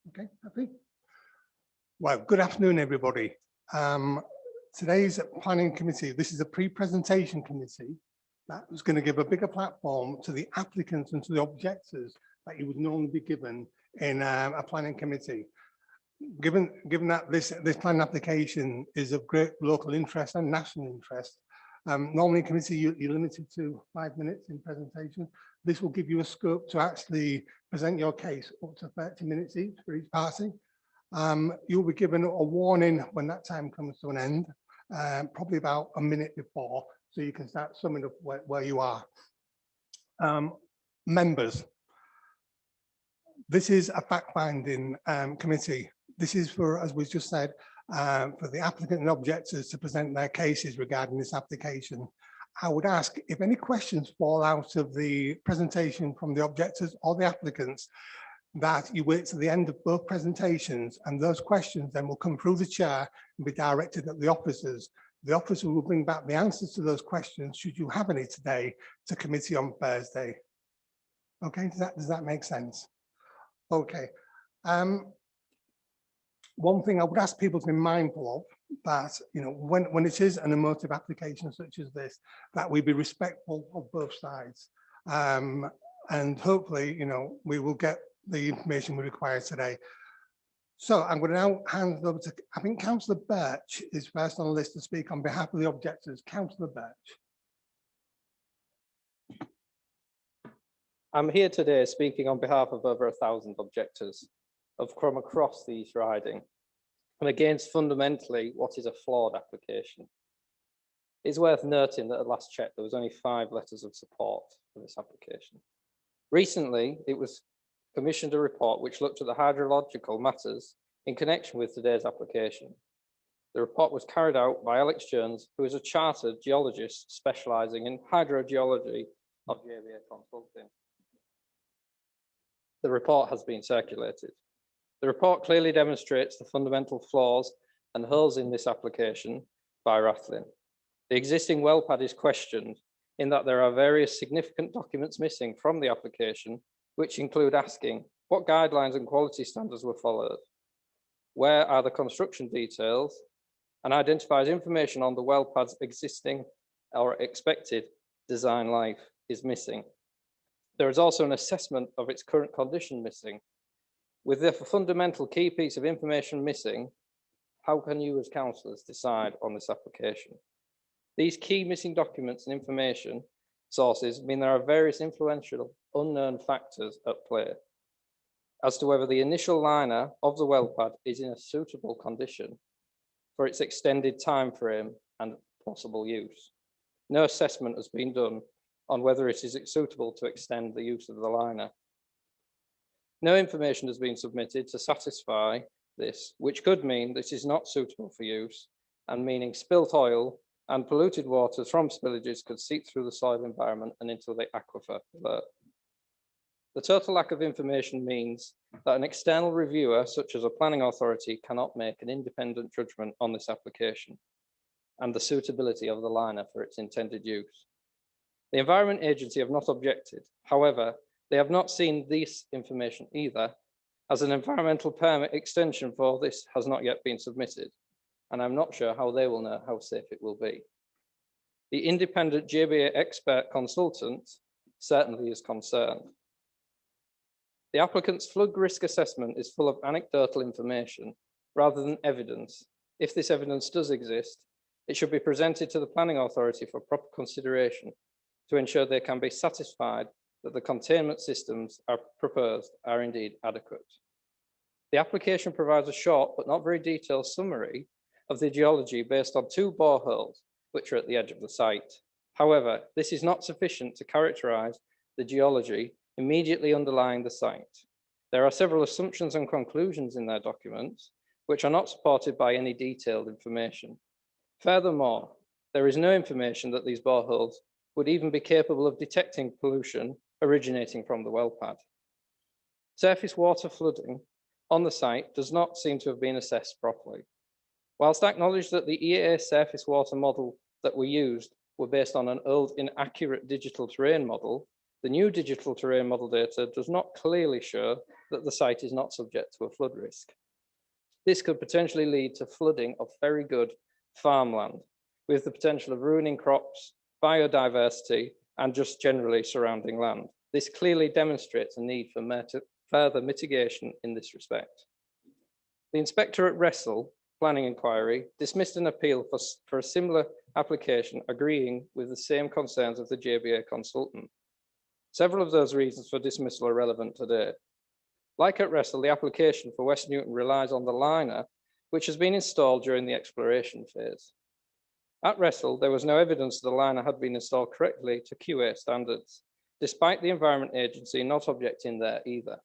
Okay, happy? Well, good afternoon, everybody. Today's planning committee, this is a pre-presentation committee that was going to give a bigger platform to the applicants and to the objectors that you would normally be given in a planning committee. Given that this planning application is of great local interest and national interest, normally in committee you're limited to 5 minutes in presentation. This will give you a scope to actually present your case up to 30 minutes each for each party. You'll be given a warning when that time comes to an end, probably about a minute before, so you can start summing up where you are. Members, this is a fact-finding committee. This is for, as we just said, for the applicant and objectors to present their cases regarding this application. I would ask if any questions fall out of the presentation from the objectors or the applicants, that you wait to the end of both presentations, and those questions then will come through the chair and be directed at the officers. The officer will bring back the answers to those questions, should you have any today, to committee on Thursday. Okay, does that make sense? Okay. One thing I would ask people to be mindful of, that when it is an emotive application such as this, that we be respectful of both sides, and hopefully we will get the information we require today. So I'm going to now hand it over to, I think Councillor Birch is first on the list to speak on behalf of the objectors. Councillor Birch. I'm here today speaking on behalf of over 1,000 objectors from across the East Riding, and against fundamentally what is a flawed application. It's worth noting that at last check there was only 5 letters of support for this application. Recently, it was commissioned a report which looked at the hydrological matters in connection with today's application. The report was carried out by Alex Jones, who is a chartered geologist specialising in hydrogeology of JBA Consulting. The report has been circulated. The report clearly demonstrates the fundamental flaws and holes in this application by Rathlin. The existing well pad is questioned in that there are various significant documents missing from the application, which include asking what guidelines and quality standards were followed, where are the construction details, and identifies information on the well pad's existing or expected design life is missing. There is also an assessment of its current condition missing. With the fundamental key piece of information missing, how can you as councillors decide on this application? These key missing documents and information sources mean there are various influential unknown factors at play as to whether the initial liner of the well pad is in a suitable condition for its extended time frame and possible use. No assessment has been done on whether it is suitable to extend the use of the liner. No information has been submitted to satisfy this, which could mean this is not suitable for use, and meaning spilt oil and polluted waters from spillages could seep through the soil environment and into the aquifer below. The total lack of information means that an external reviewer, such as a planning authority, cannot make an independent judgment on this application and the suitability of the liner for its intended use. The Environment Agency have not objected. However, they have not seen this information either, as an environmental permit extension for this has not yet been submitted, and I'm not sure how they will know how safe it will be. The independent JBA expert consultant certainly is concerned. The applicant's flood risk assessment is full of anecdotal information rather than evidence. If this evidence does exist, it should be presented to the planning authority for proper consideration to ensure they can be satisfied that the containment systems proposed are indeed adequate. The application provides a short but not very detailed summary of the geology based on 2 boreholes which are at the edge of the site. However, this is not sufficient to characterize the geology immediately underlying the site. There are several assumptions and conclusions in their documents which are not supported by any detailed information. Furthermore, there is no information that these boreholes would even be capable of detecting pollution originating from the well pad. Surface water flooding on the site does not seem to have been assessed properly. Whilst acknowledged that the EA surface water model that we used were based on an old inaccurate digital terrain model, The new digital terrain model data does not clearly show that the site is not subject to a flood risk. This could potentially lead to flooding of very good farmland, with the potential of ruining crops, biodiversity, and just generally surrounding land. This clearly demonstrates a need for further mitigation in this respect. The inspector at Wrestle Planning Inquiry dismissed an appeal for a similar application, agreeing with the same concerns of the JBA consultant. Several of those reasons for dismissal are relevant today. Like at Wrestle, the application for West Newton relies on the liner, which has been installed during the exploration phase. At Wrestle, there was no evidence that the liner had been installed correctly to QA standards, despite the Environment Agency not objecting there either.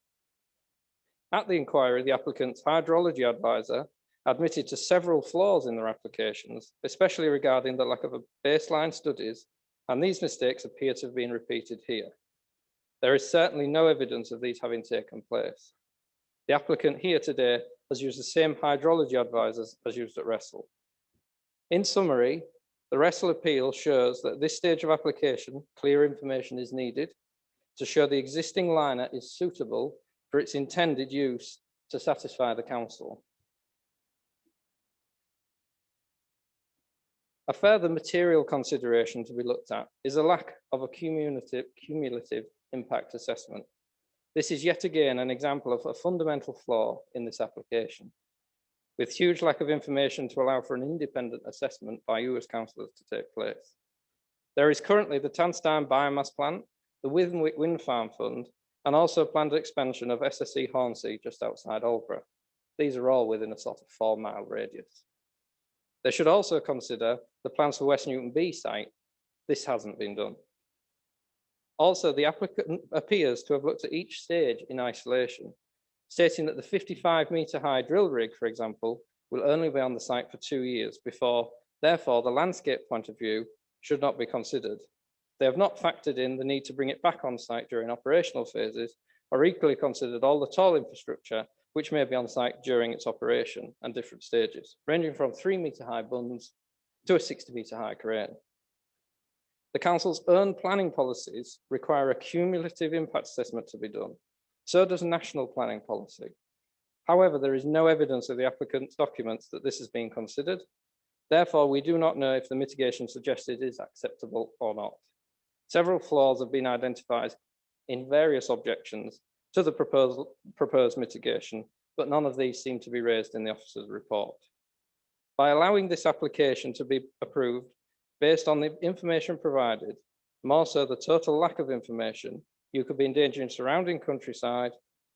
At the inquiry, the applicant's hydrology advisor admitted to several flaws in their applications, especially regarding the lack of baseline studies, and these mistakes appear to have been repeated here. There is certainly no evidence of these having taken place. The applicant here today has used the same hydrology advisors as used at Wrestle. In summary, the Wrestle appeal shows that at this stage of application, clear information is needed to show the existing liner is suitable for its intended use to satisfy the council. A further material consideration to be looked at is a lack of a cumulative impact assessment. This is yet again an example of a fundamental flaw in this application, with huge lack of information to allow for an independent assessment by you as councillors to take place. There is currently the Tanstein Biomass Plant, the Withenwick Wind Farm Fund, and also planned expansion of SSE Hornsea just outside Aldborough. These are all within a sort of 4-mile radius. They should also consider the plans for West Newton B site. This hasn't been done. Also, the applicant appears to have looked at each stage in isolation, stating that the 55-metre high drill rig, for example, will only be on the site for 2 years before, therefore, the landscape point of view should not be considered. They have not factored in the need to bring it back on site during operational phases, or equally considered all the tall infrastructure which may be on site during its operation and different stages, ranging from 3-metre high bunds to a 60-metre high crane. The council's own planning policies require a cumulative impact assessment to be done. So does national planning policy. However, there is no evidence of the applicant's documents that this has been considered. Therefore, we do not know if the mitigation suggested is acceptable or not. Several flaws have been identified in various objections to the proposed mitigation, but none of these seem to be raised in the officer's report. By allowing this application to be approved based on the information provided, more so the total lack of information, you could be endangering surrounding countryside,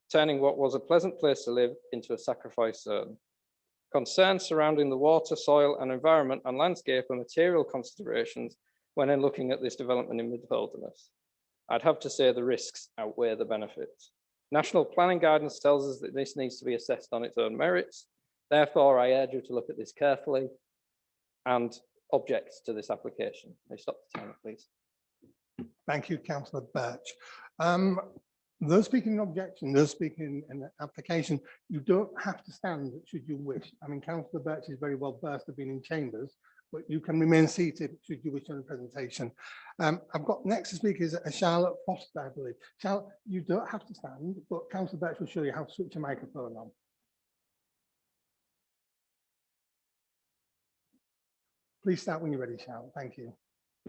turning what was a pleasant place to live into a sacrifice zone. Concerns surrounding the water, soil and environment and landscape are material considerations when in looking at this development in mid-wilderness. I'd have to say the risks outweigh the benefits. National planning guidance tells us that this needs to be assessed on its own merits. Therefore, I urge you to look at this carefully and object to this application. May I stop the timer, please? Thank you, Councillor Birch. Those speaking in objection, those speaking in the application, you don't have to stand should you wish. I mean, Councillor Birch is very well versed of being in chambers, but you can remain seated should you wish on the presentation. I've got next to speak is Charlotte Foster, I believe. Charlotte, you don't have to stand, but Councillor Birch will show you how to switch a microphone on. Please start when you're ready, Charlotte. Thank you.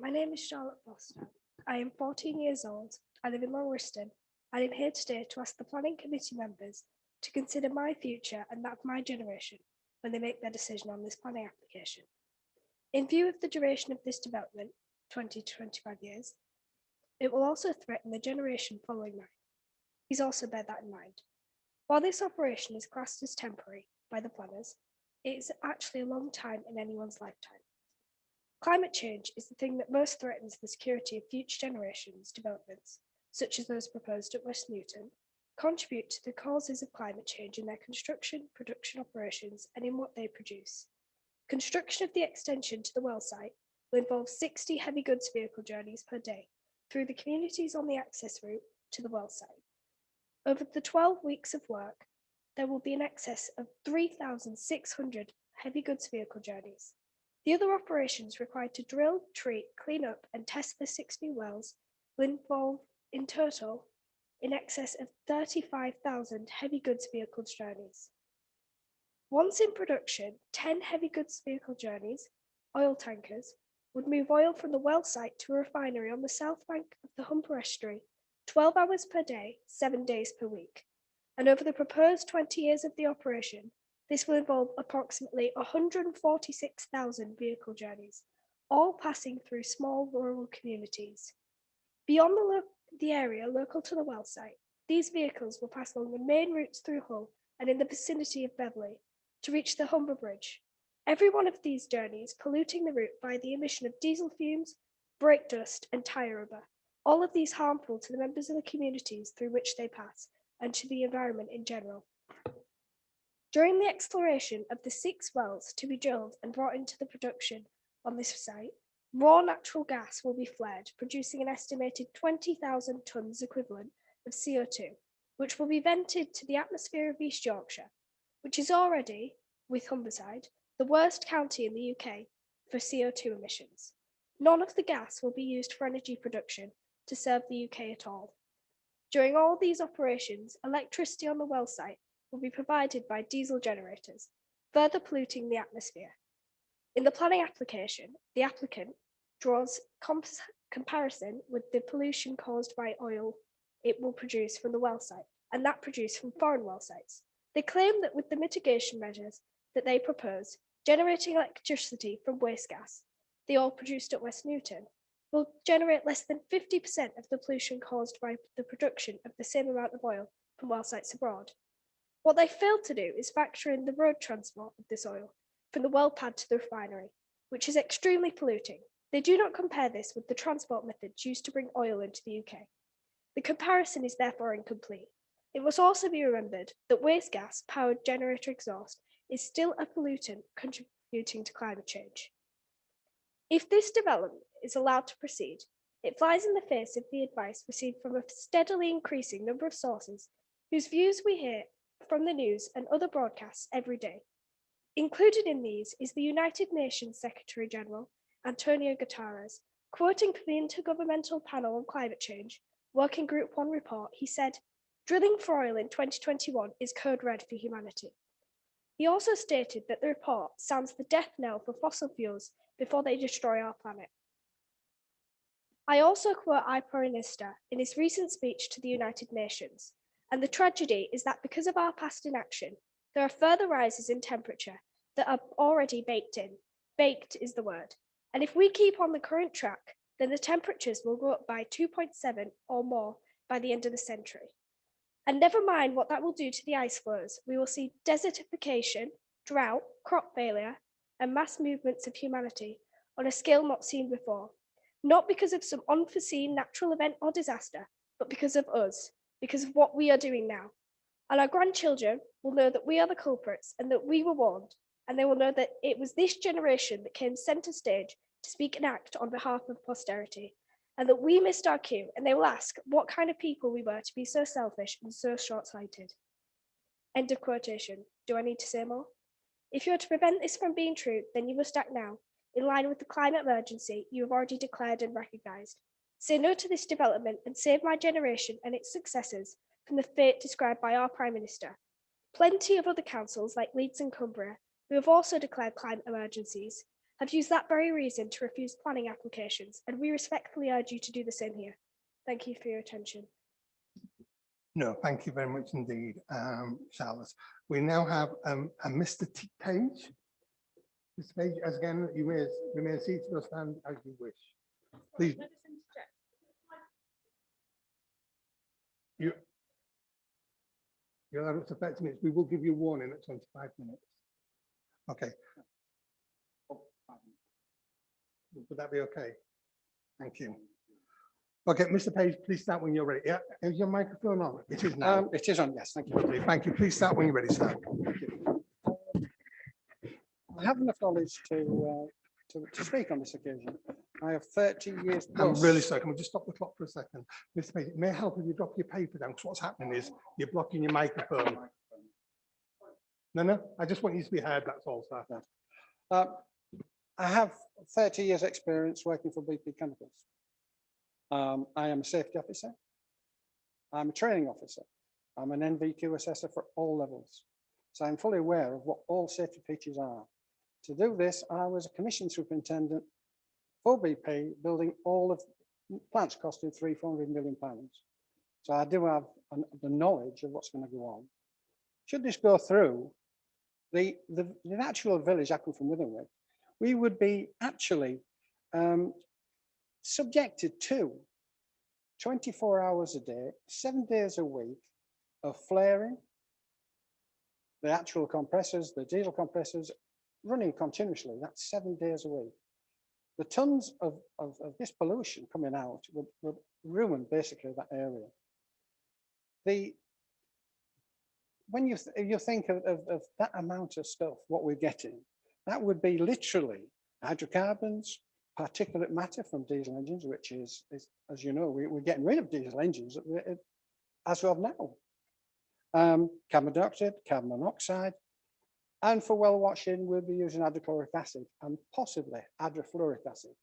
My name is Charlotte Foster. I am 14 years old. I live in Longriston. I am here today to ask the planning committee members to consider my future and that of my generation when they make their decision on this planning application. In view of the duration of this development, 20 to 25 years, it will also threaten the generation following mine. Please also bear that in mind. While this operation is classed as temporary by the planners, it is actually a long time in anyone's lifetime. Climate change is the thing that most threatens the security of future generations' developments, such as those proposed at West Newton, contribute to the causes of climate change in their construction, production operations, and in what they produce. Construction of the extension to the well site will involve 60 heavy goods vehicle journeys per day through the communities on the access route to the well site. Over the 12 weeks of work, there will be in excess of 3,600 heavy goods vehicle journeys. The other operations required to drill, treat, clean up, and test the 6 new wells will involve in total in excess of 35,000 heavy goods vehicle journeys. Once in production, 10 heavy goods vehicle journeys, oil tankers, would move oil from the well site to a refinery on the south bank of the Humber Estuary, 12 hours per day, 7 days per week. And over the proposed 20 years of the operation, this will involve approximately 146,000 vehicle journeys, all passing through small rural communities. Beyond the area local to the well site, these vehicles will pass along the main routes through Hull and in the vicinity of Beverley to reach the Humber Bridge. Every one of these journeys polluting the route by the emission of diesel fumes, brake dust, and tyre rubber, all of these harmful to the members of the communities through which they pass and to the environment in general. During the exploration of the 6 wells to be drilled and brought into the production on this site, raw natural gas will be flared, producing an estimated 20,000 tonnes equivalent of CO2, which will be vented to the atmosphere of East Yorkshire, which is already, with Humberside, the worst county in the UK for CO2 emissions. None of the gas will be used for energy production to serve the UK at all. During all these operations, electricity on the well site will be provided by diesel generators, further polluting the atmosphere. In the planning application, the applicant draws comparison with the pollution caused by oil it will produce from the well site and that produced from foreign well sites. They claim that with the mitigation measures that they propose, generating electricity from waste gas, the oil produced at West Newton, will generate less than 50% of the pollution caused by the production of the same amount of oil from well sites abroad. What they failed to do is factor in the road transport of this oil from the well pad to the refinery, which is extremely polluting. They do not compare this with the transport methods used to bring oil into the UK. The comparison is therefore incomplete. It must also be remembered that waste gas powered generator exhaust is still a pollutant contributing to climate change. If this development is allowed to proceed, it flies in the face of the advice received from a steadily increasing number of sources whose views we hear from the news and other broadcasts every day. Included in these is the United Nations Secretary General, Antonio Guterres. Quoting from the Intergovernmental Panel on Climate Change, Working Group 1 report, he said, "Drilling for oil in 2021 is code red for humanity." He also stated that the report sounds the death knell for fossil fuels before they destroy our planet. I also quote our Prime Minister in his recent speech to the United Nations, and the tragedy is that because of our past inaction, there are further rises in temperature that are already baked in. Baked is the word. And if we keep on the current track, then the temperatures will go up by 2.7 or more by the end of the century. And never mind what that will do to the ice flows, we will see desertification, drought, crop failure, and mass movements of humanity on a scale not seen before, not because of some unforeseen natural event or disaster, but because of us, because of what we are doing now. And our grandchildren will know that we are the culprits and that we were warned, and they will know that it was this generation that came centre stage to speak and act on behalf of posterity, and that we missed our cue, and they will ask what kind of people we were to be so selfish and so short-sighted. End of quotation. Do I need to say more? If you are to prevent this from being true, then you must act now, in line with the climate emergency you have already declared and recognised. Say no to this development and save my generation and its successors from the fate described by our Prime Minister. Plenty of other councils, like Leeds and Cumbria, who have also declared climate emergencies, have used that very reason to refuse planning applications, and we respectfully urge you to do the same here. Thank you for your attention. No, thank you very much indeed, Charlotte. We now have a Mr. Page. Mr. Page, as again, you may remain seated or stand as you wish. Please. You're allowed up to 30 minutes. We will give you a warning at 25 minutes. Okay. Would that be okay? Thank you. Okay, Mr. Page, please start when you're ready. Yeah, is your microphone on? It is now. It is on, yes, thank you. Lovely, thank you. Please start when you're ready, sir. I have enough knowledge to speak on this occasion. I have 30 years I'm plus. really sorry. Can we just stop the clock for a second? Mr. Page, it may help if you drop your paper down, because what's happening is you're blocking your microphone. No, I just want you to be heard, that's all, sir. I have 30 years experience working for BP Chemicals. I am a safety officer. I'm a training officer. I'm an NVQ assessor for all levels. So I'm fully aware of what all safety features are. To do this, I was a commissioned superintendent for BP, building all of plants costing £300 million. So I do have the knowledge of what's going to go on. Should this go through, the natural village I come from Withenwick, we would be actually subjected to 24 hours a day, 7 days a week of flaring, the actual compressors, the diesel compressors running continuously. That's 7 days a week. The tons of this pollution coming out would ruin basically that area. When you think of that amount of stuff, what we're getting, that would be literally hydrocarbons, particulate matter from diesel engines, which is as you know, we're getting rid of diesel engines as of now. Carbon dioxide, carbon monoxide, and for well washing, we'll be using hydrochloric acid and possibly hydrofluoric acid,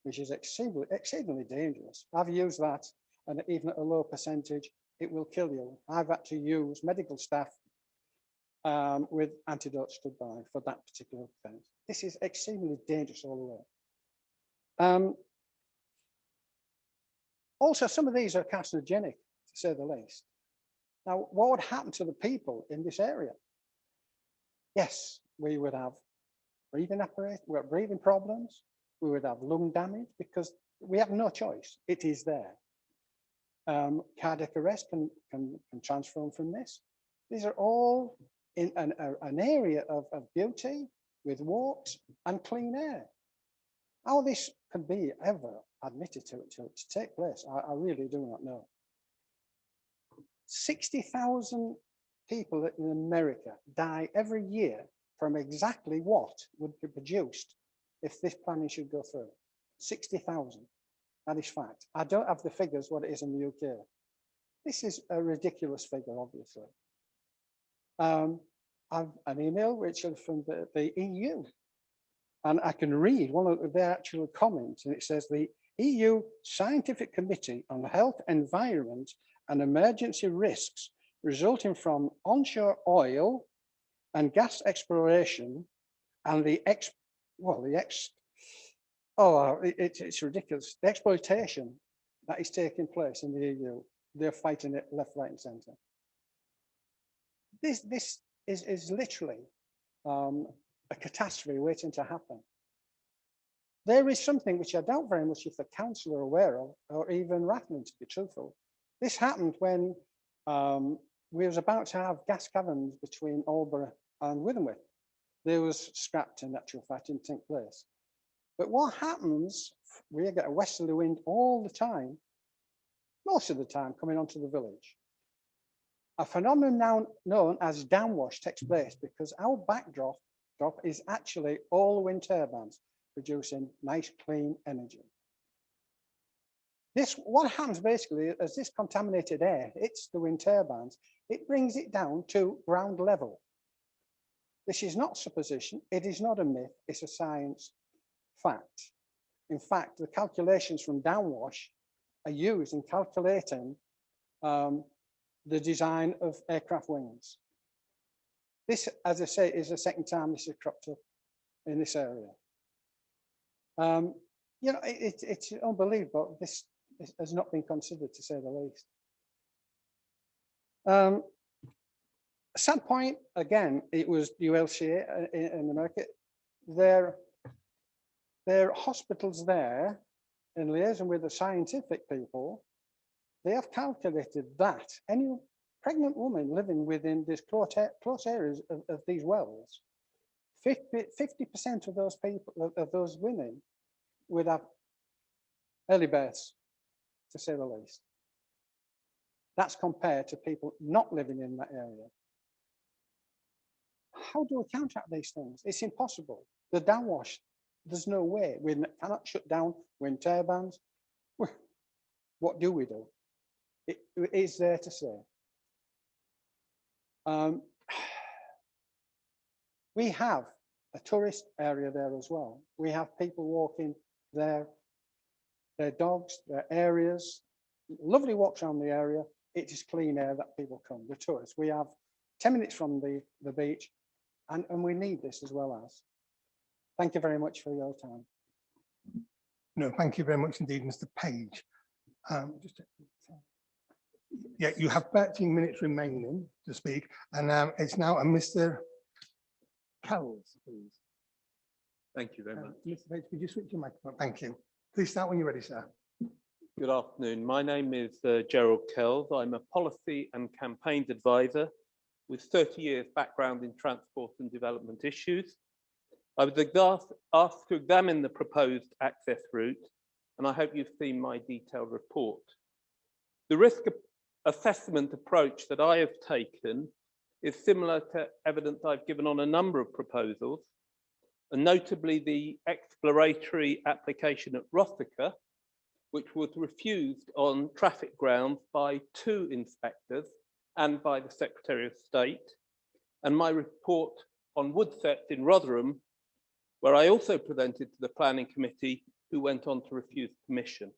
which is exceedingly dangerous. I've used that, and even at a low percentage, it will kill you. I've had to use medical staff with antidotes stood by for that particular thing. This is exceedingly dangerous all the way. Also, some of these are carcinogenic, to say the least. Now, what would happen to the people in this area? Yes, we would have breathing problems. We would have lung damage because we have no choice. It is there. Cardiac arrest can transform from this. These are all in an area of beauty with walks and clean air. How this could be ever admitted to take place, I really do not know. 60,000 people in America die every year from exactly what would be produced if this planning should go through. 60,000. That is fact. I don't have the figures what it is in the UK. This is a ridiculous figure, obviously. I've an email which is from the EU, and I can read one of their actual comments, and it says the EU Scientific Committee on Health, Environment and Emergency Risks resulting from onshore oil and gas exploration and it's ridiculous. The exploitation that is taking place in the EU, they're fighting it left, right, and centre. This is literally a catastrophe waiting to happen. There is something which I doubt very much if the council are aware of, or even Rathman, to be truthful. This happened when we was about to have gas caverns between Albury and Withenwick. They was scrapped, in actual fact, didn't take place. But what happens, we get a westerly wind all the time, most of the time coming onto the village. A phenomenon now known as downwash takes place because our backdrop is actually all the wind turbines producing nice clean energy. What happens basically as this contaminated air hits the wind turbines, it brings it down to ground level. This is not supposition, it is not a myth, it's a science fact. In fact, the calculations from downwash are used in calculating the design of aircraft wings. This, as I say, is the second time this has cropped up in this area. You know, it's unbelievable. This has not been considered, to say the least. A sad point, again, it was ULCA in America. Their hospitals there, in liaison with the scientific people, they have calculated that any pregnant woman living within this close areas of these wells, 50% of those people, of those women, would have early births, to say the least. That's compared to people not living in that area. How do we counteract these things? It's impossible. The downwash, there's no way. We cannot shut down wind turbines. What do we do? It is there to say. We have a tourist area there as well. We have people walking there, their dogs, their areas, lovely walks around the area, it is clean air that people come, the tourists. We have 10 minutes from the beach, and we need this as well as. Thank you very much for your time. No, thank you very much indeed, Mr. Page. Yeah, you have 13 minutes remaining to speak, and it's now a Mr. Carroll, please. Thank you very much. Mr. Page, could you switch your microphone? Thank you. Please start when you're ready, sir. Good afternoon. My name is Gerald Kells. I'm a policy and campaigns advisor with 30 years background in transport and development issues. I was asked to examine the proposed access route, and I hope you've seen my detailed report. The risk assessment approach that I have taken is similar to evidence I've given on a number of proposals, and notably the exploratory application at Rothicker, which was refused on traffic grounds by 2 inspectors and by the Secretary of State, and my report on Woodsets in Rotherham, where I also presented to the Planning Committee, who went on to refuse permission.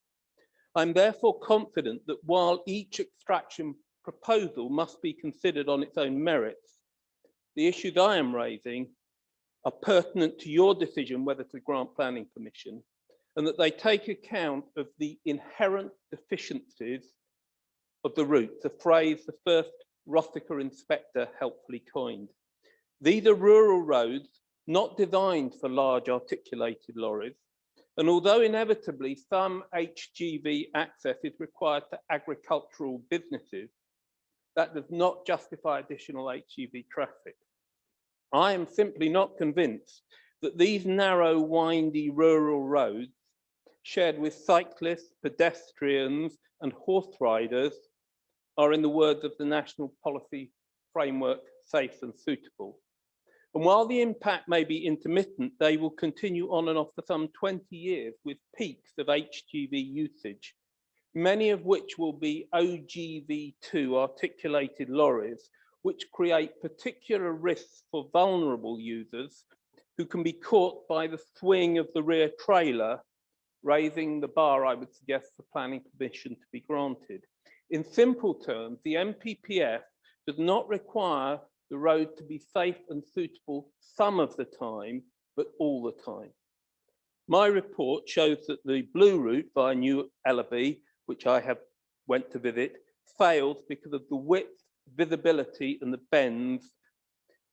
I'm therefore confident that while each extraction proposal must be considered on its own merits, the issues I am raising are pertinent to your decision whether to grant planning permission, and that they take account of the inherent deficiencies of the route, the phrase the first Rothicker inspector helpfully coined. These are rural roads not designed for large articulated lorries, and although inevitably some HGV access is required to agricultural businesses, that does not justify additional HGV traffic. I am simply not convinced that these narrow, windy rural roads, shared with cyclists, pedestrians, and horse riders, are, in the words of the National Policy Framework, safe and suitable. And while the impact may be intermittent, they will continue on and off for some 20 years with peaks of HGV usage, many of which will be OGV2 articulated lorries, which create particular risks for vulnerable users who can be caught by the swing of the rear trailer, raising the bar, I would suggest, for planning permission to be granted. In simple terms, the MPPF does not require the road to be safe and suitable some of the time, but all the time. My report shows that the blue route via New Ellaby, which I have went to visit, fails because of the width, visibility, and the bends,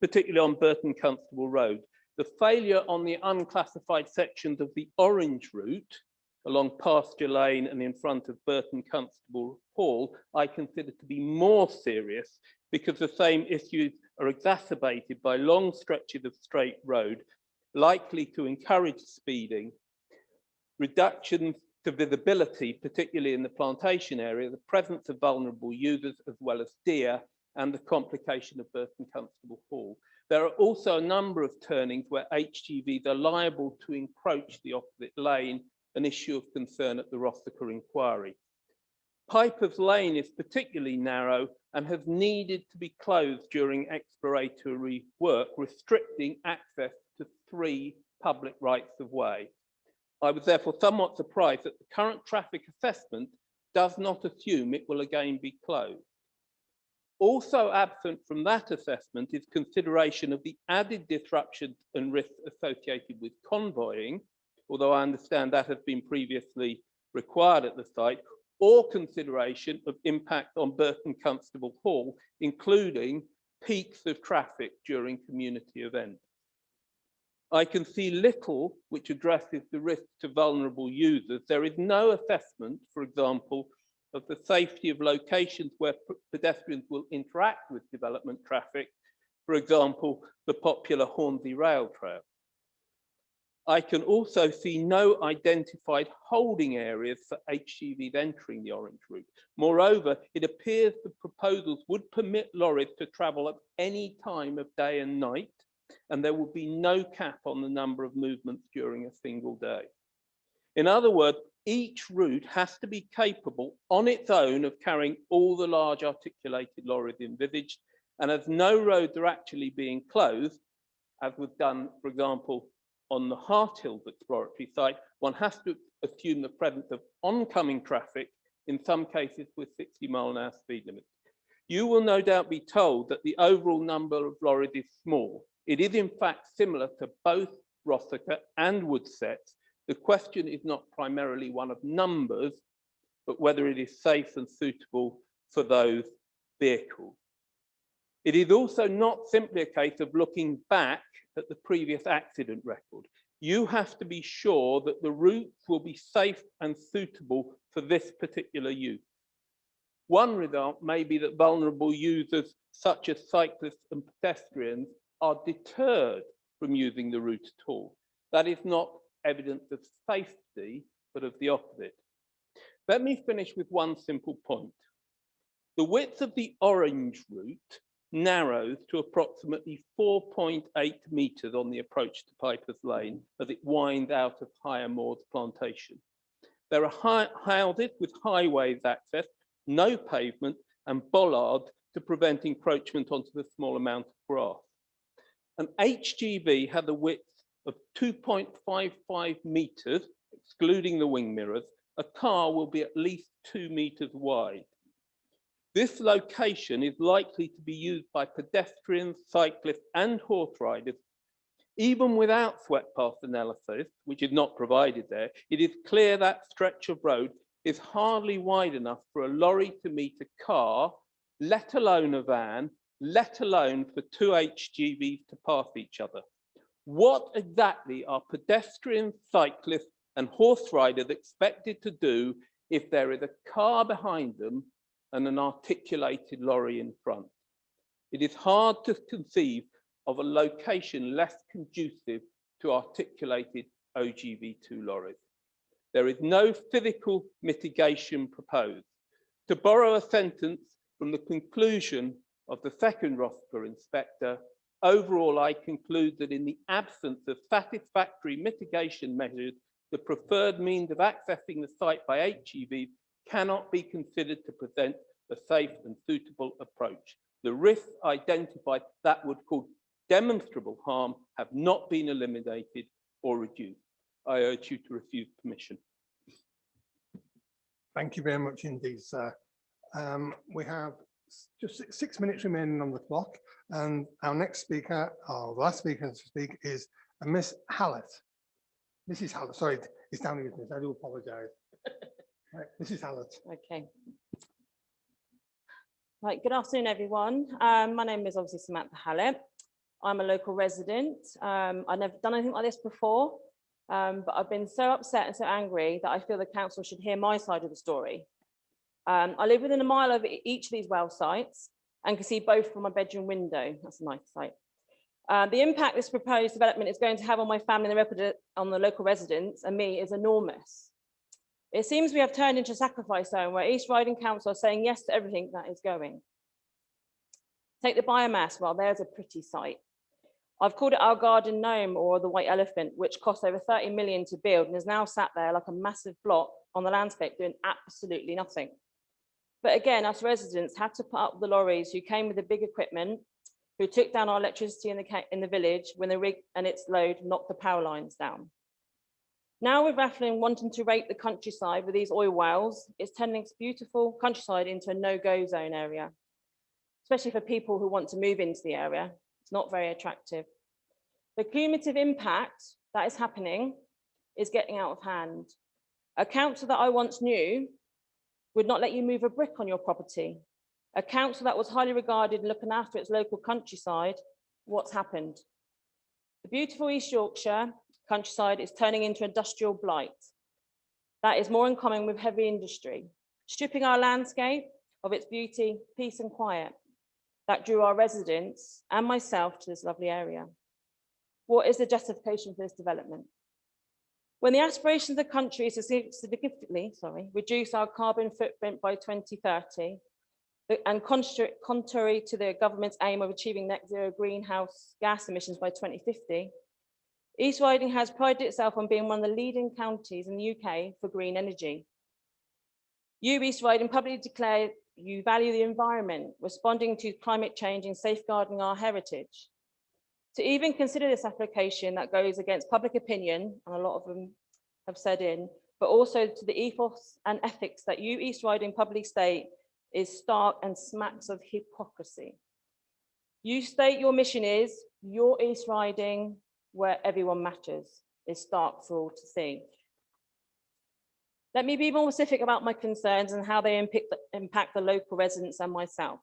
particularly on Burton Constable Road. The failure on the unclassified sections of the orange route along Pasture Lane and in front of Burton Constable Hall, I consider to be more serious because the same issues are exacerbated by long stretches of straight road, likely to encourage speeding, reductions to visibility, particularly in the plantation area, the presence of vulnerable users as well as deer, and the complication of Burton Constable Hall. There are also a number of turnings where HGVs are liable to encroach the opposite lane, an issue of concern at the Rothicker inquiry. Piper's Lane is particularly narrow and has needed to be closed during exploratory work, restricting access to 3 public rights of way. I was therefore somewhat surprised that the current traffic assessment does not assume it will again be closed. Also absent from that assessment is consideration of the added disruptions and risks associated with convoying, although I understand that has been previously required at the site, or consideration of impact on Burton Constable Hall, including peaks of traffic during community events. I can see little which addresses the risk to vulnerable users. There is no assessment, for example, of the safety of locations where pedestrians will interact with development traffic, for example, the popular Hornsey Rail Trail. I can also see no identified holding areas for HGVs entering the orange route. Moreover, it appears the proposals would permit lorries to travel at any time of day and night, and there will be no cap on the number of movements during a single day. In other words, each route has to be capable on its own of carrying all the large articulated lorries envisaged, and as no roads are actually being closed, as was done, for example, on the Hart Hills exploratory site, one has to assume the presence of oncoming traffic in some cases with 60-mile-an-hour speed limits. You will no doubt be told that the overall number of lorries is small. It is in fact similar to both Rossiter and Woodsets. The question is not primarily one of numbers, but whether it is safe and suitable for those vehicles. It is also not simply a case of looking back at the previous accident record. You have to be sure that the routes will be safe and suitable for this particular use. One result may be that vulnerable users, such as cyclists and pedestrians, are deterred from using the route at all. That is not evidence of safety, but of the opposite. Let me finish with one simple point. The width of the orange route narrows to approximately 4.8 meters on the approach to Piper's Lane as it winds out of Higher Moors Plantation. There are houses with highways access, no pavement, and bollards to prevent encroachment onto the small amount of grass. An HGV had a width of 2.55 meters, excluding the wing mirrors. A car will be at least 2 meters wide. This location is likely to be used by pedestrians, cyclists, and horse riders. Even without swept path analysis, which is not provided there, it is clear that stretch of road is hardly wide enough for a lorry to meet a car, let alone a van, let alone for two HGVs to pass each other. What exactly are pedestrians, cyclists, and horse riders expected to do if there is a car behind them and an articulated lorry in front? It is hard to conceive of a location less conducive to articulated OGV2 lorries. There is no physical mitigation proposed. To borrow a sentence from the conclusion of the second Rossiter inspector, overall, I conclude that in the absence of satisfactory mitigation measures, the preferred means of accessing the site by HGVs cannot be considered to present a safe and suitable approach. The risks identified that would cause demonstrable harm have not been eliminated or reduced. I urge you to refuse permission. Thank you very much indeed, sir. We have just 6 minutes remaining on the clock, and our next speaker, or the last speaker to speak, is Miss Hallett. Mrs. Hallett, sorry, it's down here, I do apologise. Right, Mrs. Hallett. Okay. Right, good afternoon, everyone. My name is obviously Samantha Hallett. I'm a local resident. I've never done anything like this before, but I've been so upset and so angry that I feel the council should hear my side of the story. I live within a mile of each of these well sites and can see both from my bedroom window. That's a nice sight. The impact this proposed development is going to have on my family and on the local residents and me is enormous. It seems we have turned into a sacrifice zone where East Riding Council are saying yes to everything that is going. Take the biomass, well, there's a pretty sight. I've called it our garden gnome or the white elephant, which cost over 30 million to build and is now sat there like a massive block on the landscape doing absolutely nothing. But again, us residents had to put up with the lorries who came with the big equipment, who took down our electricity in the village when the rig and its load knocked the power lines down. Now with Rathlin wanting to rape the countryside with these oil wells, it's turning this beautiful countryside into a no-go zone area, especially for people who want to move into the area. It's not very attractive. The cumulative impact that is happening is getting out of hand. A council that I once knew would not let you move a brick on your property. A council that was highly regarded and looking after its local countryside, what's happened? The beautiful East Yorkshire countryside is turning into industrial blight. That is more in common with heavy industry, stripping our landscape of its beauty, peace and quiet that drew our residents and myself to this lovely area. What is the justification for this development? When the aspirations of the country is to significantly reduce our carbon footprint by 2030, and contrary to the government's aim of achieving net zero greenhouse gas emissions by 2050, East Riding has prided itself on being one of the leading counties in the UK for green energy. You, East Riding, publicly declared you value the environment, responding to climate change and safeguarding our heritage. To even consider this application that goes against public opinion, and a lot of them have said in, but also to the ethos and ethics that you East Riding publicly state is stark and smacks of hypocrisy. You state your mission is your East Riding where everyone matters. Is stark for all to see. Let me be more specific about my concerns and how they impact the local residents and myself.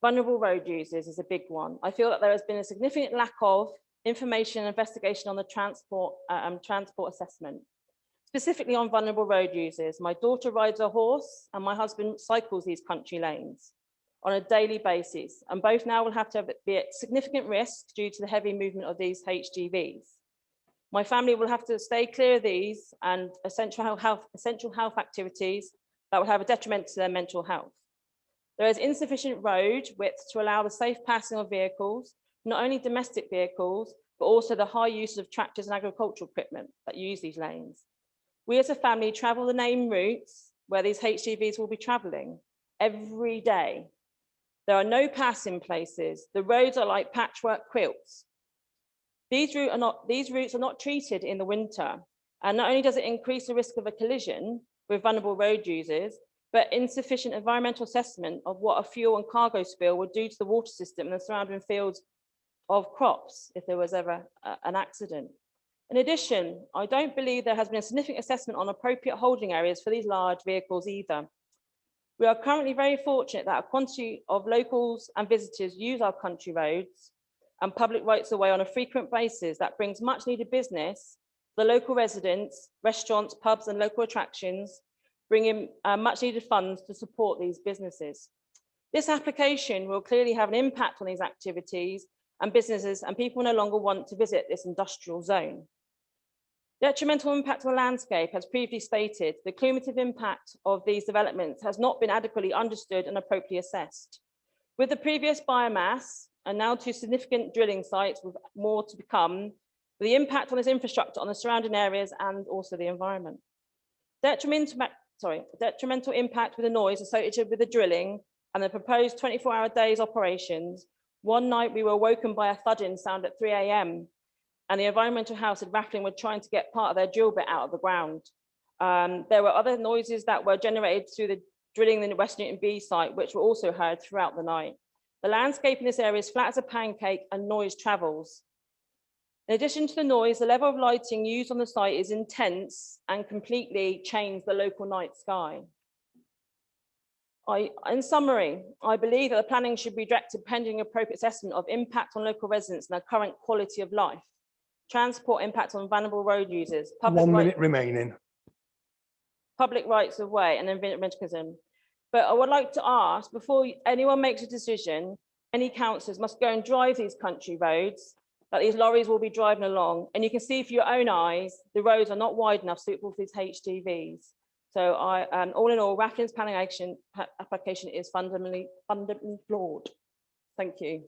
Vulnerable road users is a big one. I feel that there has been a significant lack of information and investigation on the transport assessment, specifically on vulnerable road users. My daughter rides a horse and my husband cycles these country lanes on a daily basis, and both now will have to be at significant risk due to the heavy movement of these HGVs. My family will have to stay clear of these and essential health activities that will have a detriment to their mental health. There is insufficient road width to allow the safe passing of vehicles, not only domestic vehicles, but also the high use of tractors and agricultural equipment that use these lanes. We as a family travel the named routes where these HGVs will be traveling every day. There are no passing places. The roads are like patchwork quilts. These routes are not treated in the winter. And not only does it increase the risk of a collision with vulnerable road users, but insufficient environmental assessment of what a fuel and cargo spill would do to the water system and the surrounding fields of crops if there was ever an accident. In addition, I don't believe there has been a significant assessment on appropriate holding areas for these large vehicles either. We are currently very fortunate that a quantity of locals and visitors use our country roads and public rights of way on a frequent basis that brings much needed business, the local residents, restaurants, pubs and local attractions, bringing much needed funds to support these businesses. This application will clearly have an impact on these activities and businesses, and people no longer want to visit this industrial zone. Detrimental impact on the landscape, as previously stated, the cumulative impact of these developments has not been adequately understood and appropriately assessed. With the previous biomass and now two significant drilling sites with more to become, the impact on this infrastructure on the surrounding areas and also the environment. Detrimental impact with the noise associated with the drilling and the proposed 24-hour days operations. One night we were woken by a thudding sound at 3 a.m. and the environmental house at Rathling were trying to get part of their drill bit out of the ground. There were other noises that were generated through the drilling in the West Newton B site, which were also heard throughout the night. The landscape in this area is flat as a pancake and noise travels. In addition to the noise, the level of lighting used on the site is intense and completely changed the local night sky. In summary, I believe that the planning should be directed pending appropriate assessment of impact on local residents and their current quality of life, transport impact on vulnerable road users, public 1 minute remaining. Public rights of way and environmentalism. But I would like to ask, before anyone makes a decision, any councillors must go and drive these country roads that these lorries will be driving along. And you can see for your own eyes, the roads are not wide enough suitable for these HGVs. So all in all, Rathling's planning application is fundamentally flawed. Thank you.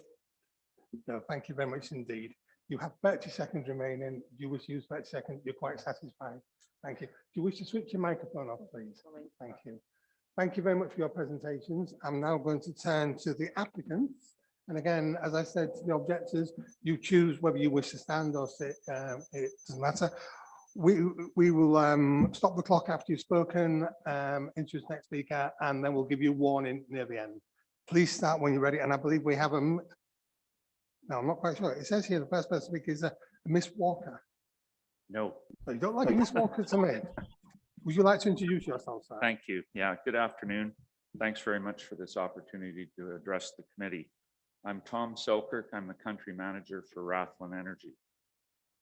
No, thank you very much indeed. You have 30 seconds remaining. Do you wish to use 30 seconds? You're quite satisfied. Thank you. Do you wish to switch your microphone off, please? Thank you. Thank you very much for your presentations. I'm now going to turn to the applicants. And again, as I said to the objectors, you choose whether you wish to stand or sit. It doesn't matter. We will stop the clock after you've spoken, introduce next speaker, and then we'll give you a warning near the end. Please start when you're ready. And I believe we have no, I'm not quite sure. It says here the first person to speak is Miss Walker. No. So you don't like Miss Walker to me? Would you like to introduce yourself, sir? Thank you. Yeah, good afternoon. Thanks very much for this opportunity to address the committee. I'm Tom Selkirk. I'm the country manager for Rathlin Energy.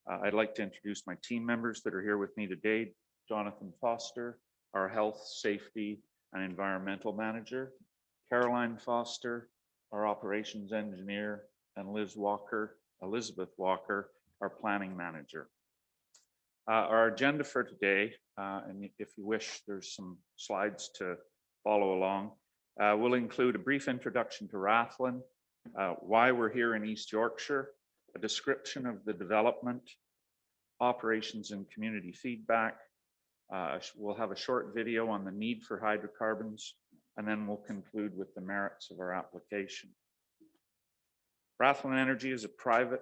I'd like to introduce my team members that are here with me today. Jonathan Foster, our health, safety, and environmental manager. Caroline Foster, our operations engineer, and Elizabeth Walker, our planning manager. Our agenda for today, and if you wish, there's some slides to follow along, will include a brief introduction to Rathlin, why we're here in East Yorkshire, a description of the development, operations and community feedback. We'll have a short video on the need for hydrocarbons, and then we'll conclude with the merits of our application. Rathlin Energy is a private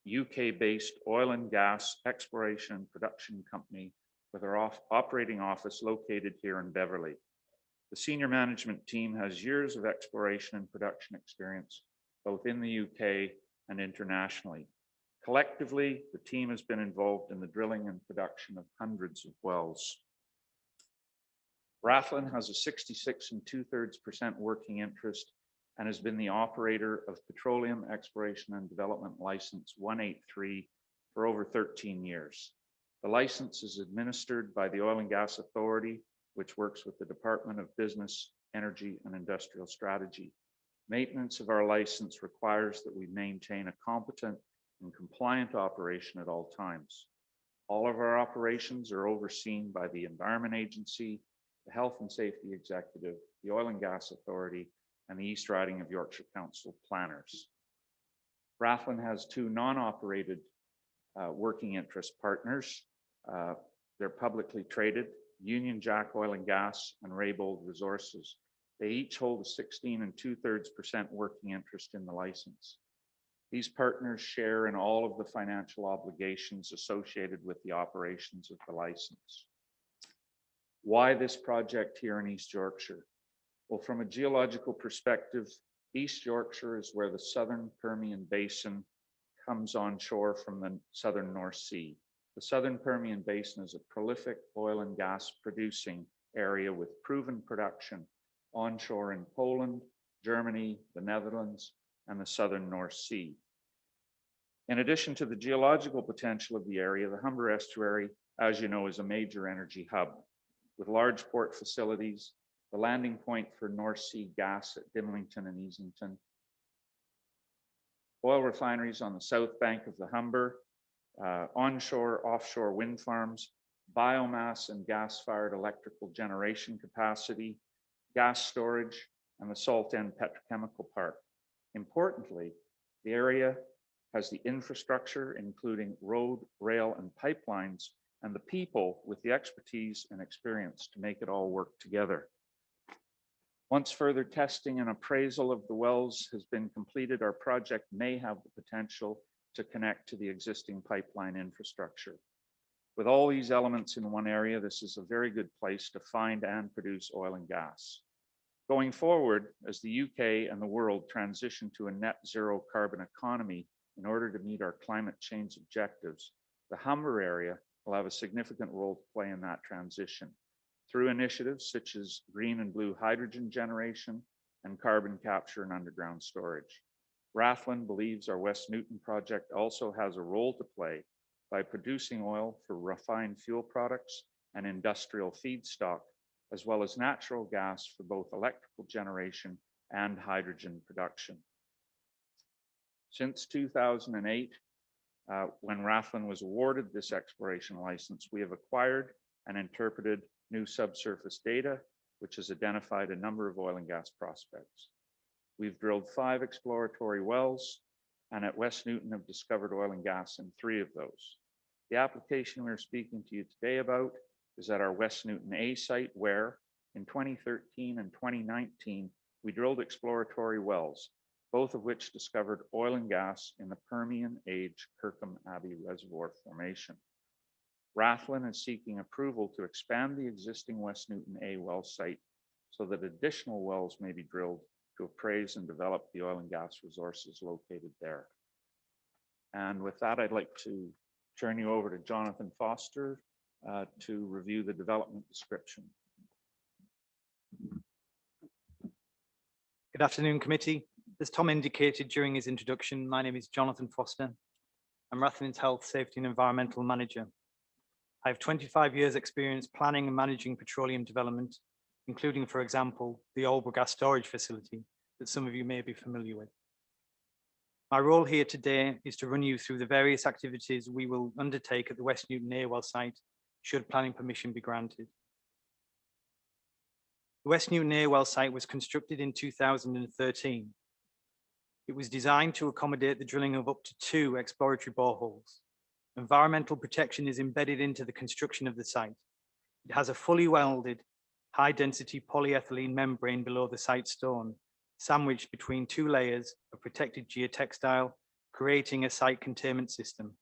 UK-based oil and gas exploration and production company with our operating office located here in Beverly. The senior management team has years of exploration and production experience, both in the UK and internationally. Collectively, the team has been involved in the drilling and production of hundreds of wells. Rathlin has a 66 2/3% working interest and has been the operator of Petroleum Exploration and Development License 183 for over 13 years. The license is administered by the Oil and Gas Authority, which works with the Department of Business, Energy and Industrial Strategy. Maintenance of our license requires that we maintain a competent and compliant operation at all times. All of our operations are overseen by the Environment Agency, the Health and Safety Executive, the Oil and Gas Authority, and the East Riding of Yorkshire Council planners. Rathlin has two non-operated working interest partners. They're publicly traded, Union Jack Oil and Gas and Raybould Resources. They each hold a 16 2/3% working interest in the license. These partners share in all of the financial obligations associated with the operations of the license. Why this project here in East Yorkshire? Well, from a geological perspective, East Yorkshire is where the southern Permian Basin comes onshore from the southern North Sea. The southern Permian Basin is a prolific oil and gas producing area with proven production onshore in Poland, Germany, the Netherlands, and the southern North Sea. In addition to the geological potential of the area, the Humber Estuary, as you know, is a major energy hub with large port facilities, the landing point for North Sea gas at Dimlington and Easington, oil refineries on the south bank of the Humber, onshore, offshore wind farms, biomass and gas-fired electrical generation capacity, gas storage, and the Salt End Petrochemical Park. Importantly, the area has the infrastructure, including road, rail, and pipelines, and the people with the expertise and experience to make it all work together. Once further testing and appraisal of the wells has been completed, our project may have the potential to connect to the existing pipeline infrastructure. With all these elements in one area, this is a very good place to find and produce oil and gas. Going forward, as the UK and the world transition to a net zero carbon economy in order to meet our climate change objectives, the Humber area will have a significant role to play in that transition through initiatives such as green and blue hydrogen generation and carbon capture and underground storage. Rathlin believes our West Newton project also has a role to play by producing oil for refined fuel products and industrial feedstock, as well as natural gas for both electrical generation and hydrogen production. Since 2008, when Rathlin was awarded this exploration license, we have acquired and interpreted new subsurface data, which has identified a number of oil and gas prospects. We've drilled 5 exploratory wells, and at West Newton have discovered oil and gas in 3 of those. The application we're speaking to you today about is at our West Newton A site, where in 2013 and 2019, we drilled exploratory wells, both of which discovered oil and gas in the Permian age Kirkham Abbey Reservoir Formation. Rathlin is seeking approval to expand the existing West Newton A well site so that additional wells may be drilled to appraise and develop the oil and gas resources located there. And with that, I'd like to turn you over to Jonathan Foster to review the development description. Good afternoon, committee. As Tom indicated during his introduction, my name is Jonathan Foster. I'm Rathlin's Health, Safety and Environmental Manager. I have 25 years experience planning and managing petroleum development, including, for example, the Aldbrough gas storage facility that some of you may be familiar with. My role here today is to run you through the various activities we will undertake at the West Newton A well site, should planning permission be granted. The West Newton A well site was constructed in 2013. It was designed to accommodate the drilling of up to 2 exploratory boreholes. Environmental protection is embedded into the construction of the site. It has a fully welded, high-density polyethylene membrane below the site stone, sandwiched between 2 layers of protected geotextile, creating a site containment system.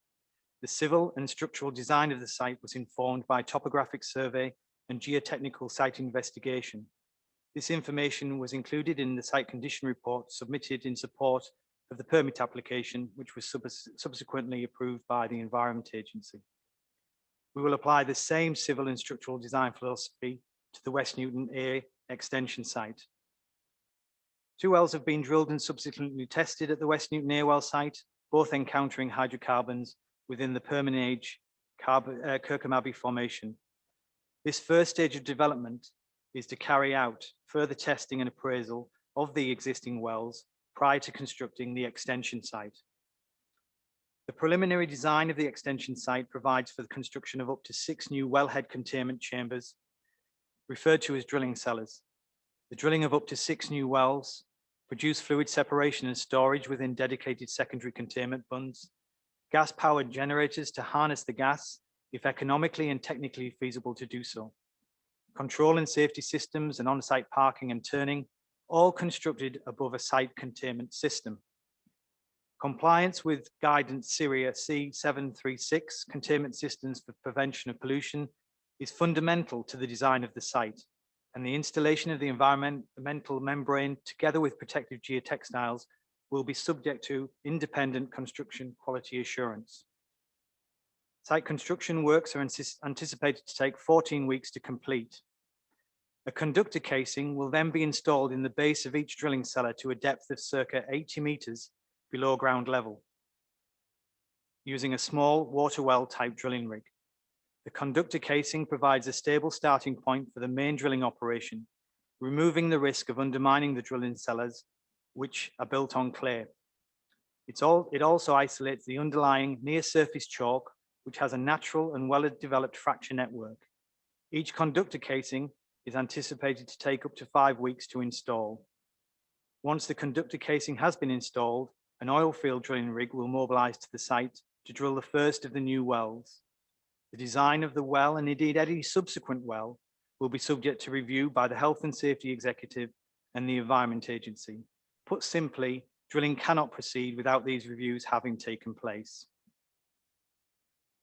The civil and structural design of the site was informed by topographic survey and geotechnical site investigation. This information was included in the site condition report submitted in support of the permit application, which was subsequently approved by the Environment Agency. We will apply the same civil and structural design philosophy to the West Newton A extension site. 2 wells have been drilled and subsequently tested at the West Newton A well site, both encountering hydrocarbons within the Permian Age Kirkham Abbey formation. This first stage of development is to carry out further testing and appraisal of the existing wells prior to constructing the extension site. The preliminary design of the extension site provides for the construction of up to 6 new wellhead containment chambers, referred to as drilling cellars. The drilling of up to 6 new wells, produce fluid separation and storage within dedicated secondary containment bunds, gas-powered generators to harness the gas if economically and technically feasible to do so, control and safety systems and on-site parking and turning, all constructed above a site containment system. Compliance with guidance Syria C736 containment systems for prevention of pollution is fundamental to the design of the site, and the installation of the environmental membrane together with protective geotextiles will be subject to independent construction quality assurance. Site construction works are anticipated to take 14 weeks to complete. A conductor casing will then be installed in the base of each drilling cellar to a depth of circa 80 meters below ground level, using a small water well type drilling rig. The conductor casing provides a stable starting point for the main drilling operation, removing the risk of undermining the drilling cellars, which are built on clay. It also isolates the underlying near surface chalk, which has a natural and well-developed fracture network. Each conductor casing is anticipated to take up to 5 weeks to install. Once the conductor casing has been installed, an oil field drilling rig will mobilize to the site to drill the first of the new wells. The design of the well, and indeed any subsequent well, will be subject to review by the Health and Safety Executive and the Environment Agency. Put simply, drilling cannot proceed without these reviews having taken place.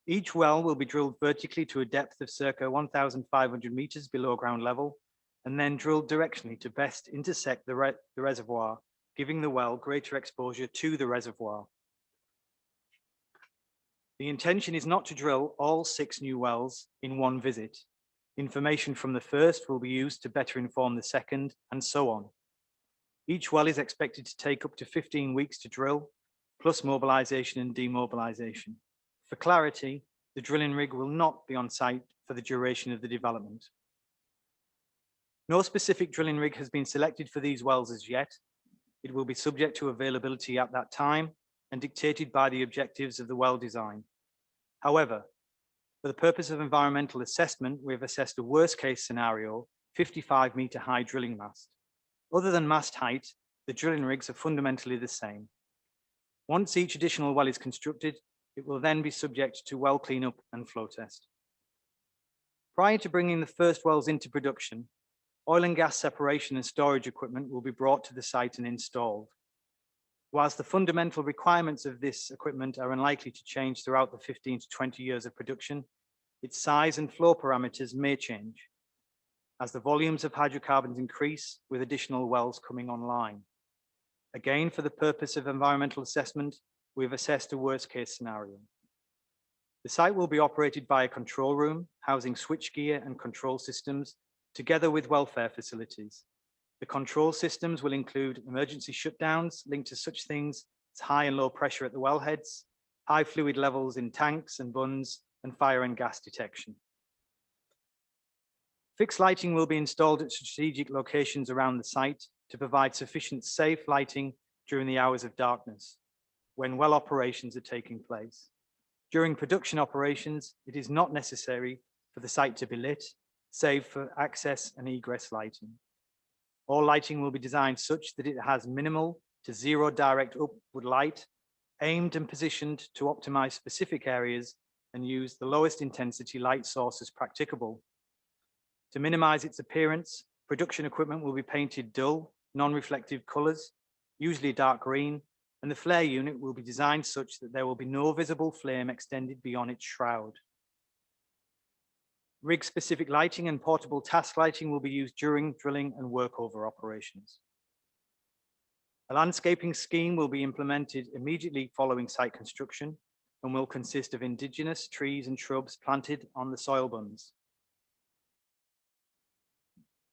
Each well will be drilled vertically to a depth of circa 1,500 meters below ground level, and then drilled directionally to best intersect the reservoir, giving the well greater exposure to the reservoir. The intention is not to drill all 6 new wells in one visit. Information from the first will be used to better inform the second, and so on. Each well is expected to take up to 15 weeks to drill, plus mobilization and demobilization. For clarity, the drilling rig will not be on site for the duration of the development. No specific drilling rig has been selected for these wells as yet. It will be subject to availability at that time and dictated by the objectives of the well design. However, for the purpose of environmental assessment, we have assessed a worst case scenario, 55-meter high drilling mast. Other than mast height, the drilling rigs are fundamentally the same. Once each additional well is constructed, it will then be subject to well cleanup and flow test. Prior to bringing the first wells into production, oil and gas separation and storage equipment will be brought to the site and installed. Whilst the fundamental requirements of this equipment are unlikely to change throughout the 15 to 20 years of production, its size and flow parameters may change as the volumes of hydrocarbons increase with additional wells coming online. Again, for the purpose of environmental assessment, we have assessed a worst case scenario. The site will be operated by a control room housing switchgear and control systems together with welfare facilities. The control systems will include emergency shutdowns linked to such things as high and low pressure at the wellheads, high fluid levels in tanks and bunds, and fire and gas detection. Fixed lighting will be installed at strategic locations around the site to provide sufficient safe lighting during the hours of darkness when well operations are taking place. During production operations, it is not necessary for the site to be lit, save for access and egress lighting. All lighting will be designed such that it has minimal to zero direct upward light, aimed and positioned to optimize specific areas and use the lowest intensity light sources practicable. To minimize its appearance, production equipment will be painted dull, non-reflective colors, usually dark green, and the flare unit will be designed such that there will be no visible flame extended beyond its shroud. Rig-specific lighting and portable task lighting will be used during drilling and workover operations. A landscaping scheme will be implemented immediately following site construction and will consist of indigenous trees and shrubs planted on the soil buns.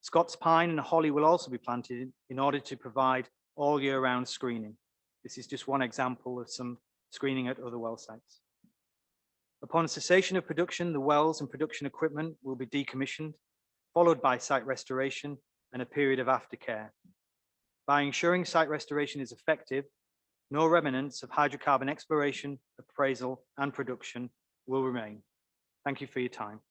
Scots pine and holly will also be planted in order to provide all year round screening. This is just one example of some screening at other well sites. Upon cessation of production, the wells and production equipment will be decommissioned, followed by site restoration and a period of aftercare. By ensuring site restoration is effective, no remnants of hydrocarbon exploration, appraisal, and production will remain. Thank you for your time.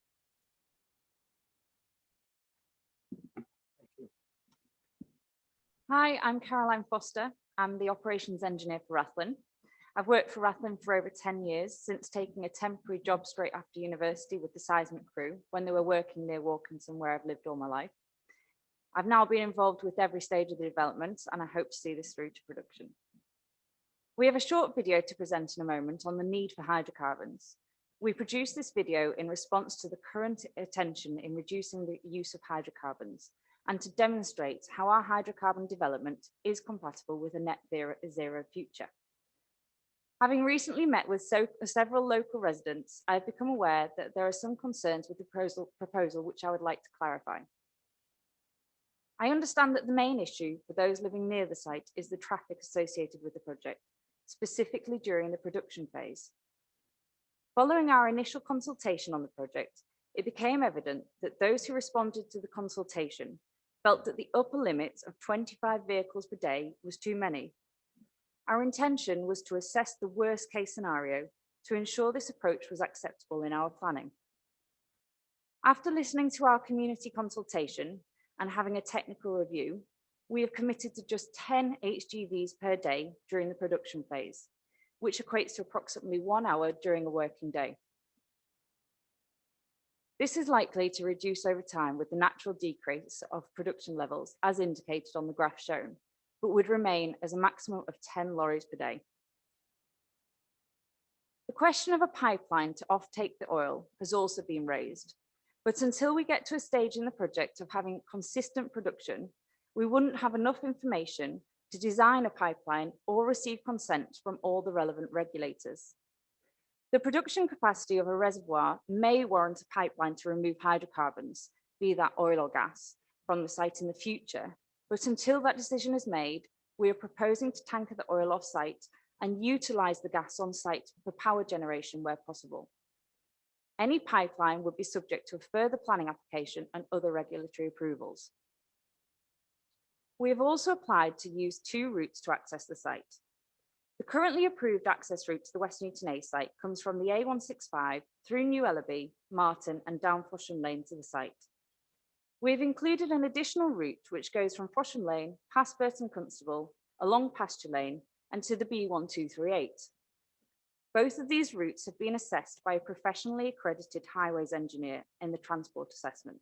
Hi, I'm Caroline Foster. I'm the operations engineer for Rathlin. I've worked for Rathlin for over 10 years, since taking a temporary job straight after university with the seismic crew when they were working near Walkinson, where I've lived all my life. I've now been involved with every stage of the development, and I hope to see this through to production. We have a short video to present in a moment on the need for hydrocarbons. We produced this video in response to the current attention in reducing the use of hydrocarbons and to demonstrate how our hydrocarbon development is compatible with a net zero future. Having recently met with several local residents, I have become aware that there are some concerns with the proposal which I would like to clarify. I understand that the main issue for those living near the site is the traffic associated with the project, specifically during the production phase. Following our initial consultation on the project, it became evident that those who responded to the consultation felt that the upper limit of 25 vehicles per day was too many. Our intention was to assess the worst case scenario to ensure this approach was acceptable in our planning. After listening to our community consultation and having a technical review, we have committed to just 10 HGVs per day during the production phase, which equates to approximately 1 hour during a working day. This is likely to reduce over time with the natural decrease of production levels as indicated on the graph shown, but would remain as a maximum of 10 lorries per day. The question of a pipeline to offtake the oil has also been raised, but until we get to a stage in the project of having consistent production, we wouldn't have enough information to design a pipeline or receive consent from all the relevant regulators. The production capacity of a reservoir may warrant a pipeline to remove hydrocarbons, be that oil or gas, from the site in the future, but until that decision is made, we are proposing to tanker the oil off-site and utilize the gas on site for power generation where possible. Any pipeline would be subject to a further planning application and other regulatory approvals. We have also applied to use 2 routes to access the site. The currently approved access route to the West Newton A site comes from the A165 through New Ellaby, Marton and down Fosham Lane to the site. We've included an additional route which goes from Fosham Lane, past Burton Constable, along Pasture Lane and to the B1238. Both of these routes have been assessed by a professionally accredited highways engineer in the transport assessment.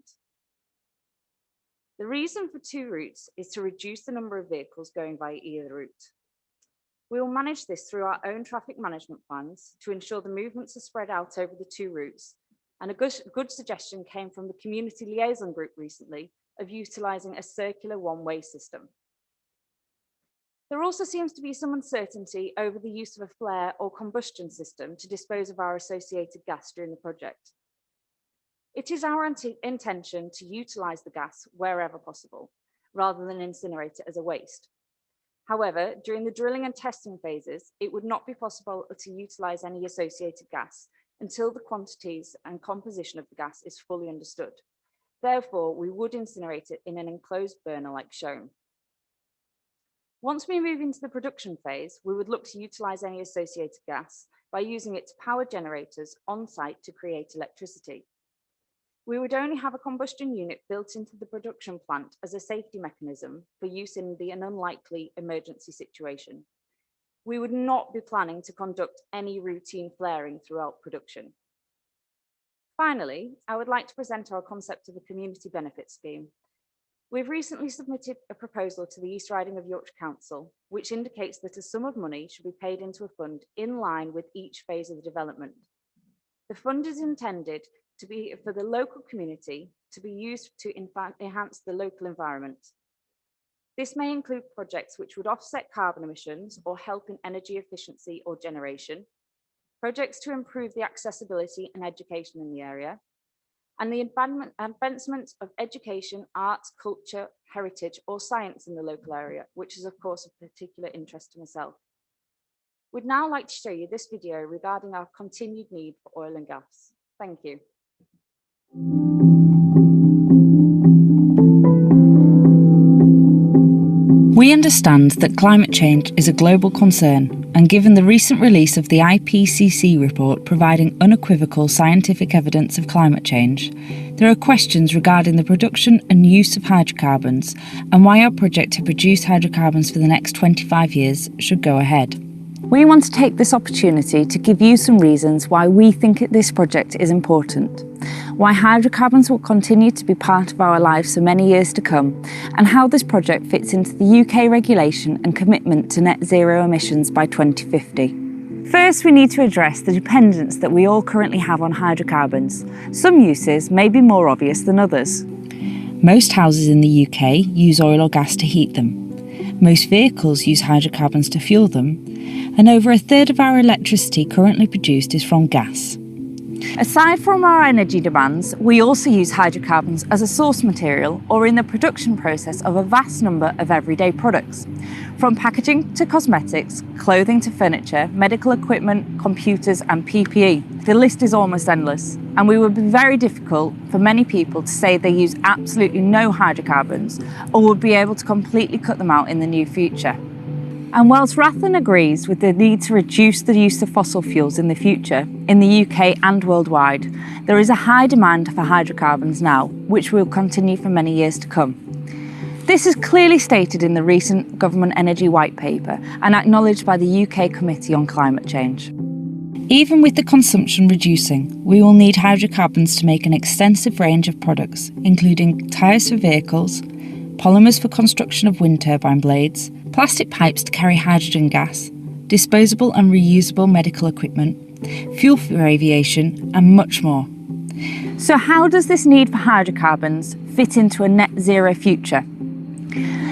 The reason for 2 routes is to reduce the number of vehicles going by either route. We will manage this through our own traffic management plans to ensure the movements are spread out over the 2 routes. And a good suggestion came from the community liaison group recently of utilising a circular one-way system. There also seems to be some uncertainty over the use of a flare or combustion system to dispose of our associated gas during the project. It is our intention to utilise the gas wherever possible, rather than incinerate it as a waste. However, during the drilling and testing phases, it would not be possible to utilise any associated gas until the quantities and composition of the gas is fully understood. Therefore, we would incinerate it in an enclosed burner like shown. Once we move into the production phase, we would look to utilise any associated gas by using it to power generators on site to create electricity. We would only have a combustion unit built into the production plant as a safety mechanism for use in an unlikely emergency situation. We would not be planning to conduct any routine flaring throughout production. Finally, I would like to present our concept of a community benefit scheme. We've recently submitted a proposal to the East Riding of Yorkshire Council, which indicates that a sum of money should be paid into a fund in line with each phase of the development. The fund is intended to be for the local community to be used to enhance the local environment. This may include projects which would offset carbon emissions or help in energy efficiency or generation, projects to improve the accessibility and education in the area, and the advancement of education, arts, culture, heritage, or science in the local area, which is of course of particular interest to myself. We'd now like to show you this video regarding our continued need for oil and gas. Thank you. We understand that climate change is a global concern, and given the recent release of the IPCC report providing unequivocal scientific evidence of climate change, there are questions regarding the production and use of hydrocarbons and why our project to produce hydrocarbons for the next 25 years should go ahead. We want to take this opportunity to give you some reasons why we think this project is important, why hydrocarbons will continue to be part of our lives for many years to come, and how this project fits into the UK regulation and commitment to net zero emissions by 2050. First, we need to address the dependence that we all currently have on hydrocarbons. Some uses may be more obvious than others. Most houses in the UK use oil or gas to heat them. Most vehicles use hydrocarbons to fuel them, and over a third of our electricity currently produced is from gas. Aside from our energy demands, we also use hydrocarbons as a source material or in the production process of a vast number of everyday products. From packaging to cosmetics, clothing to furniture, medical equipment, computers and PPE. The list is almost endless, and it would be very difficult for many people to say they use absolutely no hydrocarbons or would be able to completely cut them out in the near future. And whilst Rathlin agrees with the need to reduce the use of fossil fuels in the future, in the UK and worldwide, there is a high demand for hydrocarbons now, which will continue for many years to come. This is clearly stated in the recent Government Energy White Paper and acknowledged by the UK Committee on Climate Change. Even with the consumption reducing, we will need hydrocarbons to make an extensive range of products, including tyres for vehicles, polymers for construction of wind turbine blades, plastic pipes to carry hydrogen gas, disposable and reusable medical equipment, fuel for aviation, and much more. So how does this need for hydrocarbons fit into a net zero future?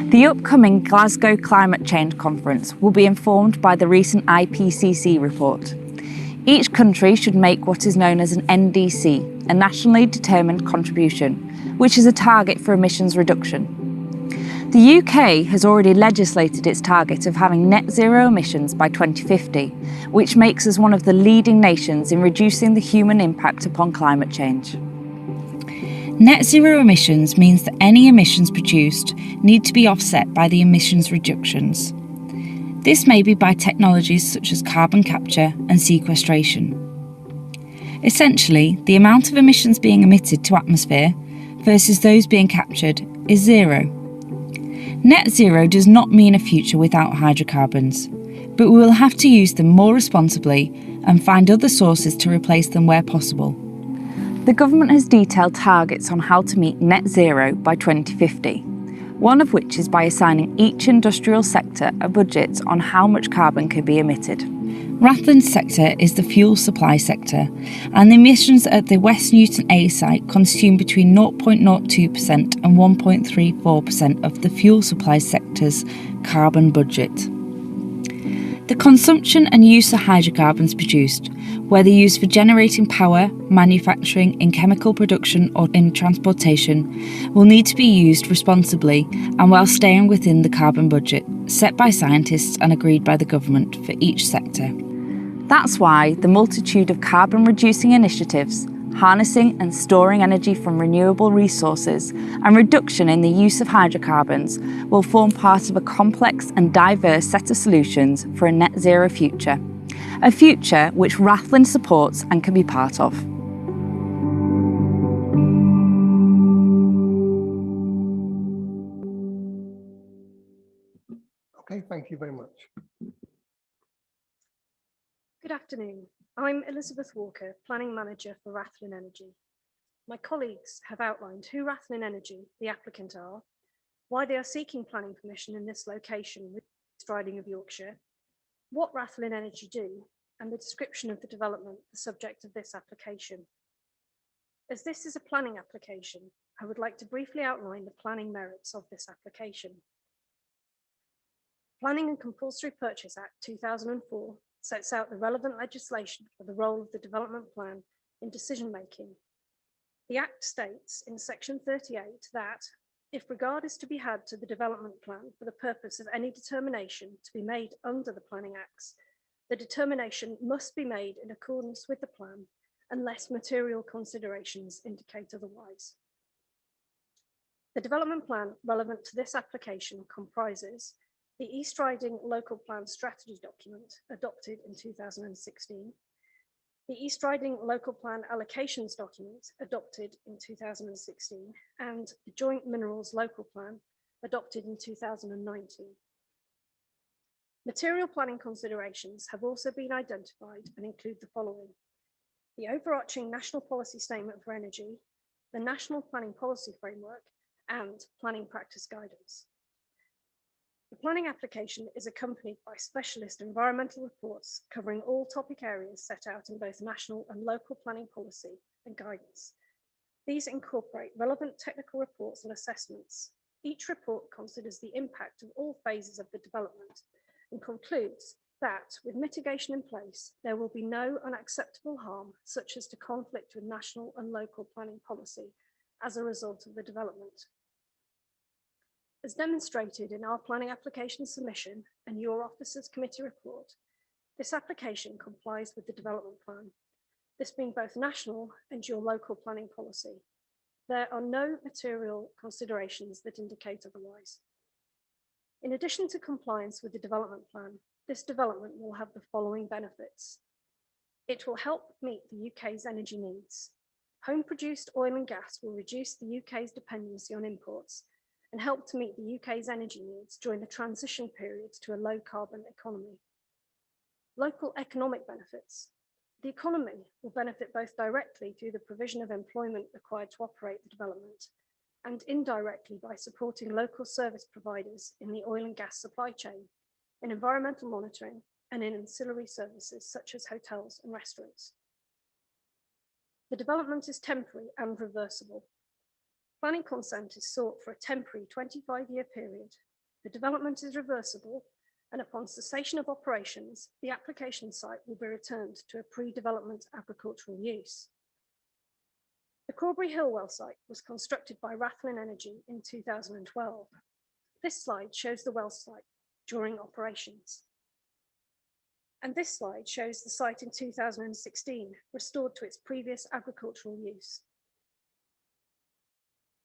The upcoming Glasgow Climate Change Conference will be informed by the recent IPCC report. Each country should make what is known as an NDC, a nationally determined contribution, which is a target for emissions reduction. The UK has already legislated its target of having net zero emissions by 2050, which makes us one of the leading nations in reducing the human impact upon climate change. Net zero emissions means that any emissions produced need to be offset by the emissions reductions. This may be by technologies such as carbon capture and sequestration. Essentially, the amount of emissions being emitted to atmosphere versus those being captured is zero. Net zero does not mean a future without hydrocarbons, but we will have to use them more responsibly and find other sources to replace them where possible. The government has detailed targets on how to meet net zero by 2050, one of which is by assigning each industrial sector a budget on how much carbon can be emitted. Rathlin's sector is the fuel supply sector, and the emissions at the West Newton A site consume between 0.02% and 1.34% of the fuel supply sector's carbon budget. The consumption and use of hydrocarbons produced, whether used for generating power, manufacturing, in chemical production or in transportation, will need to be used responsibly and while staying within the carbon budget set by scientists and agreed by the government for each sector. That's why the multitude of carbon reducing initiatives, harnessing and storing energy from renewable resources, and reduction in the use of hydrocarbons will form part of a complex and diverse set of solutions for a net zero future. A future which Rathlin supports and can be part of. Okay, thank you very much. Good afternoon. I'm Elizabeth Walker, Planning Manager for Rathlin Energy. My colleagues have outlined who Rathlin Energy, the applicant, are, why they are seeking planning permission in this location with East Riding of Yorkshire, what Rathlin Energy do, and the description of the development, the subject of this application. As this is a planning application, I would like to briefly outline the planning merits of this application. Planning and Compulsory Purchase Act 2004 sets out the relevant legislation for the role of the development plan in decision-making. The Act states in section 38 that if regard is to be had to the development plan for the purpose of any determination to be made under the Planning Acts, the determination must be made in accordance with the plan unless material considerations indicate otherwise. The development plan relevant to this application comprises the East Riding Local Plan Strategy document adopted in 2016, the East Riding Local Plan Allocations document adopted in 2016, and the Joint Minerals Local Plan adopted in 2019. Material planning considerations have also been identified and include the following: the overarching National Policy Statement for Energy, the National Planning Policy Framework, and planning practice guidance. The planning application is accompanied by specialist environmental reports covering all topic areas set out in both national and local planning policy and guidance. These incorporate relevant technical reports and assessments. Each report considers the impact of all phases of the development and concludes that with mitigation in place, there will be no unacceptable harm, such as to conflict with national and local planning policy as a result of the development. As demonstrated in our planning application submission and your officer's committee report, this application complies with the development plan, this being both national and your local planning policy. There are no material considerations that indicate otherwise. In addition to compliance with the development plan, this development will have the following benefits. It will help meet the UK's energy needs. Home-produced oil and gas will reduce the UK's dependency on imports and help to meet the UK's energy needs during the transition period to a low-carbon economy. Local economic benefits. The economy will benefit both directly through the provision of employment required to operate the development and indirectly by supporting local service providers in the oil and gas supply chain, in environmental monitoring, and in ancillary services such as hotels and restaurants. The development is temporary and reversible. Planning consent is sought for a temporary 25-year period. The development is reversible, and upon cessation of operations, the application site will be returned to a pre-development agricultural use. The Crawberry Hill well site was constructed by Rathlin Energy in 2012. This slide shows the well site during operations. And this slide shows the site in 2016, restored to its previous agricultural use.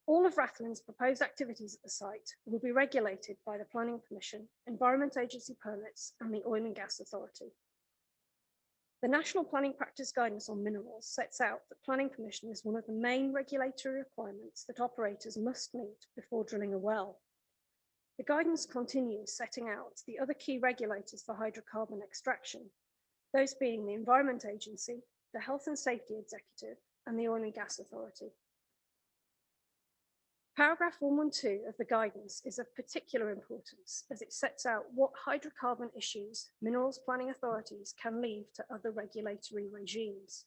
All of Rathlin's proposed activities at the site will be regulated by the Planning Permission, Environment Agency permits, and the Oil and Gas Authority. The National Planning Practice Guidance on Minerals sets out that planning permission is one of the main regulatory requirements that operators must meet before drilling a well. The guidance continues setting out the other key regulators for hydrocarbon extraction, those being the Environment Agency, the Health and Safety Executive, and the Oil and Gas Authority. Paragraph 112 of the guidance is of particular importance as it sets out what hydrocarbon issues minerals planning authorities can leave to other regulatory regimes.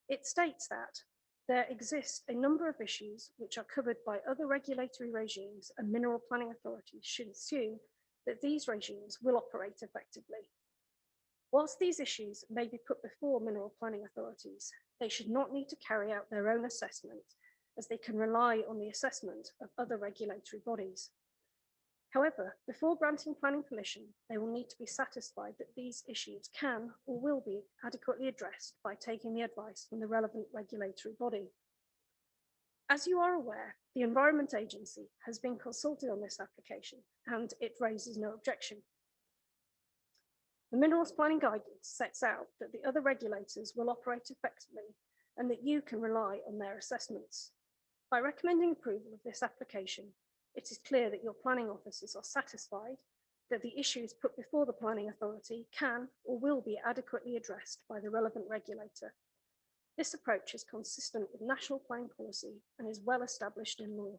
It states that there exist a number of issues which are covered by other regulatory regimes, and mineral planning authorities should assume that these regimes will operate effectively. Whilst these issues may be put before mineral planning authorities, they should not need to carry out their own assessment, as they can rely on the assessment of other regulatory bodies. However, before granting planning permission, they will need to be satisfied that these issues can or will be adequately addressed by taking the advice from the relevant regulatory body. As you are aware, the Environment Agency has been consulted on this application and it raises no objection. The Minerals Planning Guidance sets out that the other regulators will operate effectively and that you can rely on their assessments. By recommending approval of this application, it is clear that your planning officers are satisfied that the issues put before the planning authority can or will be adequately addressed by the relevant regulator. This approach is consistent with national planning policy and is well established in law.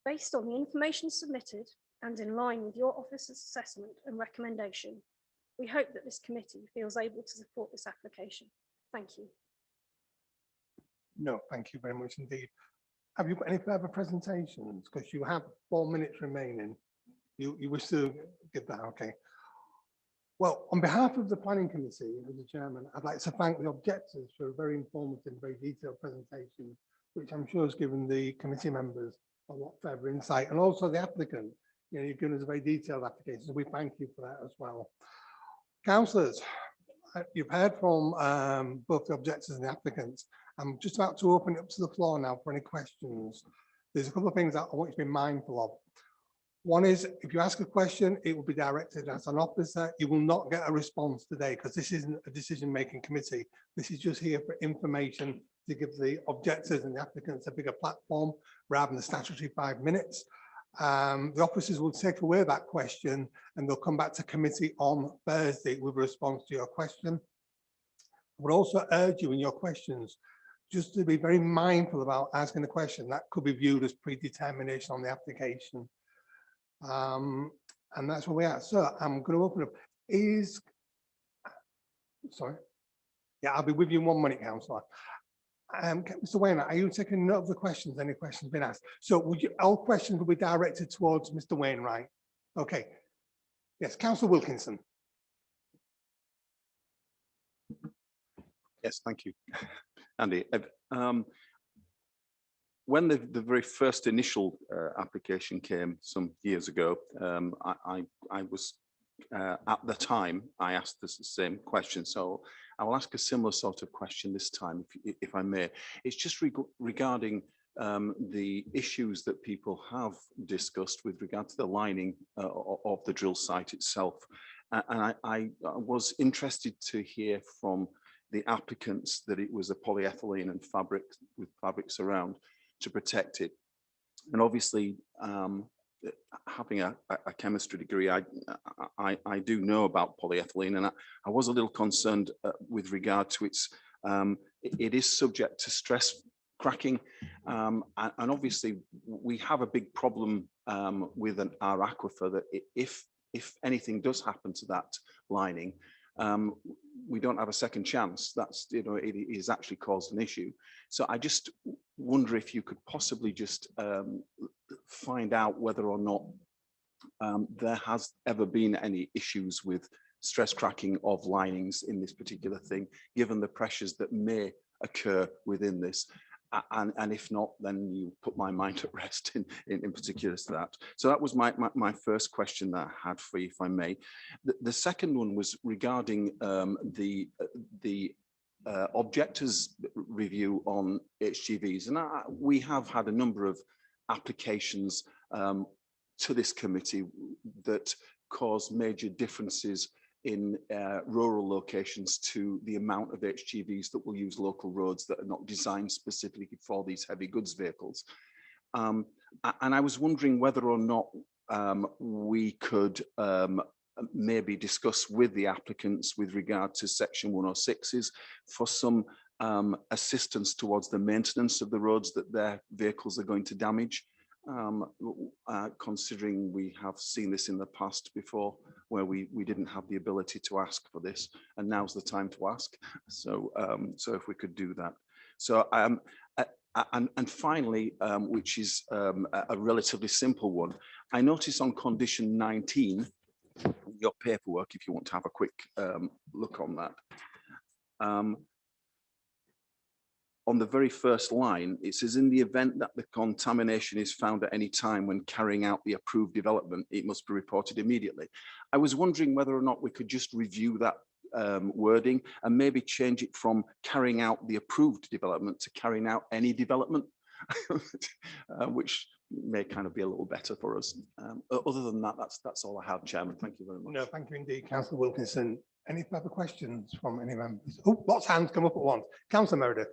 Based on the information submitted and in line with your officer's assessment and recommendation, we hope that this committee feels able to support this application. Thank you. No, thank you very much indeed. Have you got any further presentations? Because you have 4 minutes remaining. You wish to give that, okay. Well, on behalf of the Planning Committee, as the chairman, I'd like to thank the objectors for a very informative, very detailed presentation, which I'm sure has given the committee members a lot further insight, and also the applicant. You know, you've given us a very detailed application, so we thank you for that as well. Councillors, you've heard from both the objectors and the applicants. I'm just about to open it up to the floor now for any questions. There's a couple of things that I want you to be mindful of. One is, if you ask a question, it will be directed as an officer. You will not get a response today because this isn't a decision-making committee. This is just here for information to give the objectors and the applicants a bigger platform rather than the statutory 5 minutes. The officers will take away that question and they'll come back to committee on Thursday with a response to your question. I would also urge you in your questions just to be very mindful about asking a question that could be viewed as predetermination on the application. And that's where we are. So I'm going to open up. Sorry. Yeah, I'll be with you in 1 minute, Councillor. Mr. Wainwright, are you taking note of the questions? Any questions been asked? So would you, all questions will be directed towards Mr. Wainwright. Okay. Yes, Councillor Wilkinson. Yes, thank you, Andy. When the very first initial application came some years ago, I was at the time I asked this the same question, so I will ask a similar sort of question this time, if I may. It's just regarding the issues that people have discussed with regard to the lining of the drill site itself, and I was interested to hear from the applicants that it was a polyethylene and fabric with fabrics around to protect it. And obviously, having a chemistry degree, I do know about polyethylene, and I was a little concerned with regard to its, it is subject to stress cracking, and obviously we have a big problem with our aquifer that if anything does happen to that lining, we don't have a second chance. That's, you know, it is actually caused an issue. So I just wonder if you could possibly just find out whether or not there has ever been any issues with stress cracking of linings in this particular thing, given the pressures that may occur within this. And if not, then you put my mind at rest in particular to that. So that was my first question that I had for you, if I may. The second one was regarding the objectors review on HGVs. And we have had a number of applications to this committee that cause major differences in rural locations to the amount of HGVs that will use local roads that are not designed specifically for these heavy goods vehicles. And I was wondering whether or not we could maybe discuss with the applicants with regard to section 106s for some assistance towards the maintenance of the roads that their vehicles are going to damage. Considering we have seen this in the past before, where we didn't have the ability to ask for this, and now's the time to ask. So so if we could do that. So and finally, which is a relatively simple one, I notice on condition 19, your paperwork, if you want to have a quick look on that. On the very first line, it says, in the event that the contamination is found at any time when carrying out the approved development, it must be reported immediately. I was wondering whether or not we could just review that wording and maybe change it from carrying out the approved development to carrying out any development, which may kind of be a little better for us. Other than that, that's all I have, Chairman. Thank you very much. No, thank you indeed, Councillor Wilkinson. Any further questions from any members? Oh, lots of hands come up at once. Councillor Meredith.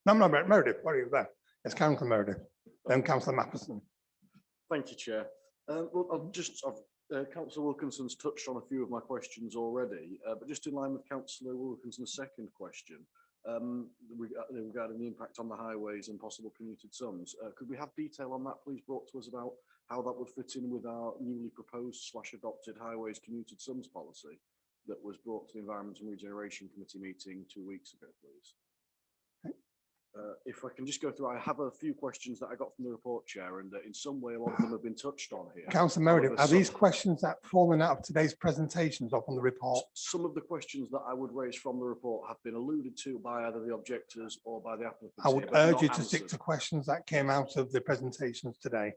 No, Meredith, what are you there? It's Councillor Meredith, then Councillor Matheson. Thank you, Chair. Well, Councillor Wilkinson's touched on a few of my questions already, but just in line with Councillor Wilkinson's second question, regarding the impact on the highways and possible commuted sums. Could we have detail on that, please, brought to us about how that would fit in with our newly proposed / adopted highways commuted sums policy that was brought to the Environment and Regeneration Committee meeting 2 weeks ago, please? If I can just go through, I have a few questions that I got from the report, Chair, and in some way a lot of them have been touched on here. Councillor Meredith, However, are these questions that fallen out of today's presentations or from the report? Some of the questions that I would raise from the report have been alluded to by either the objectors or by the applicants. I would urge you to stick to questions that came out of the presentations today.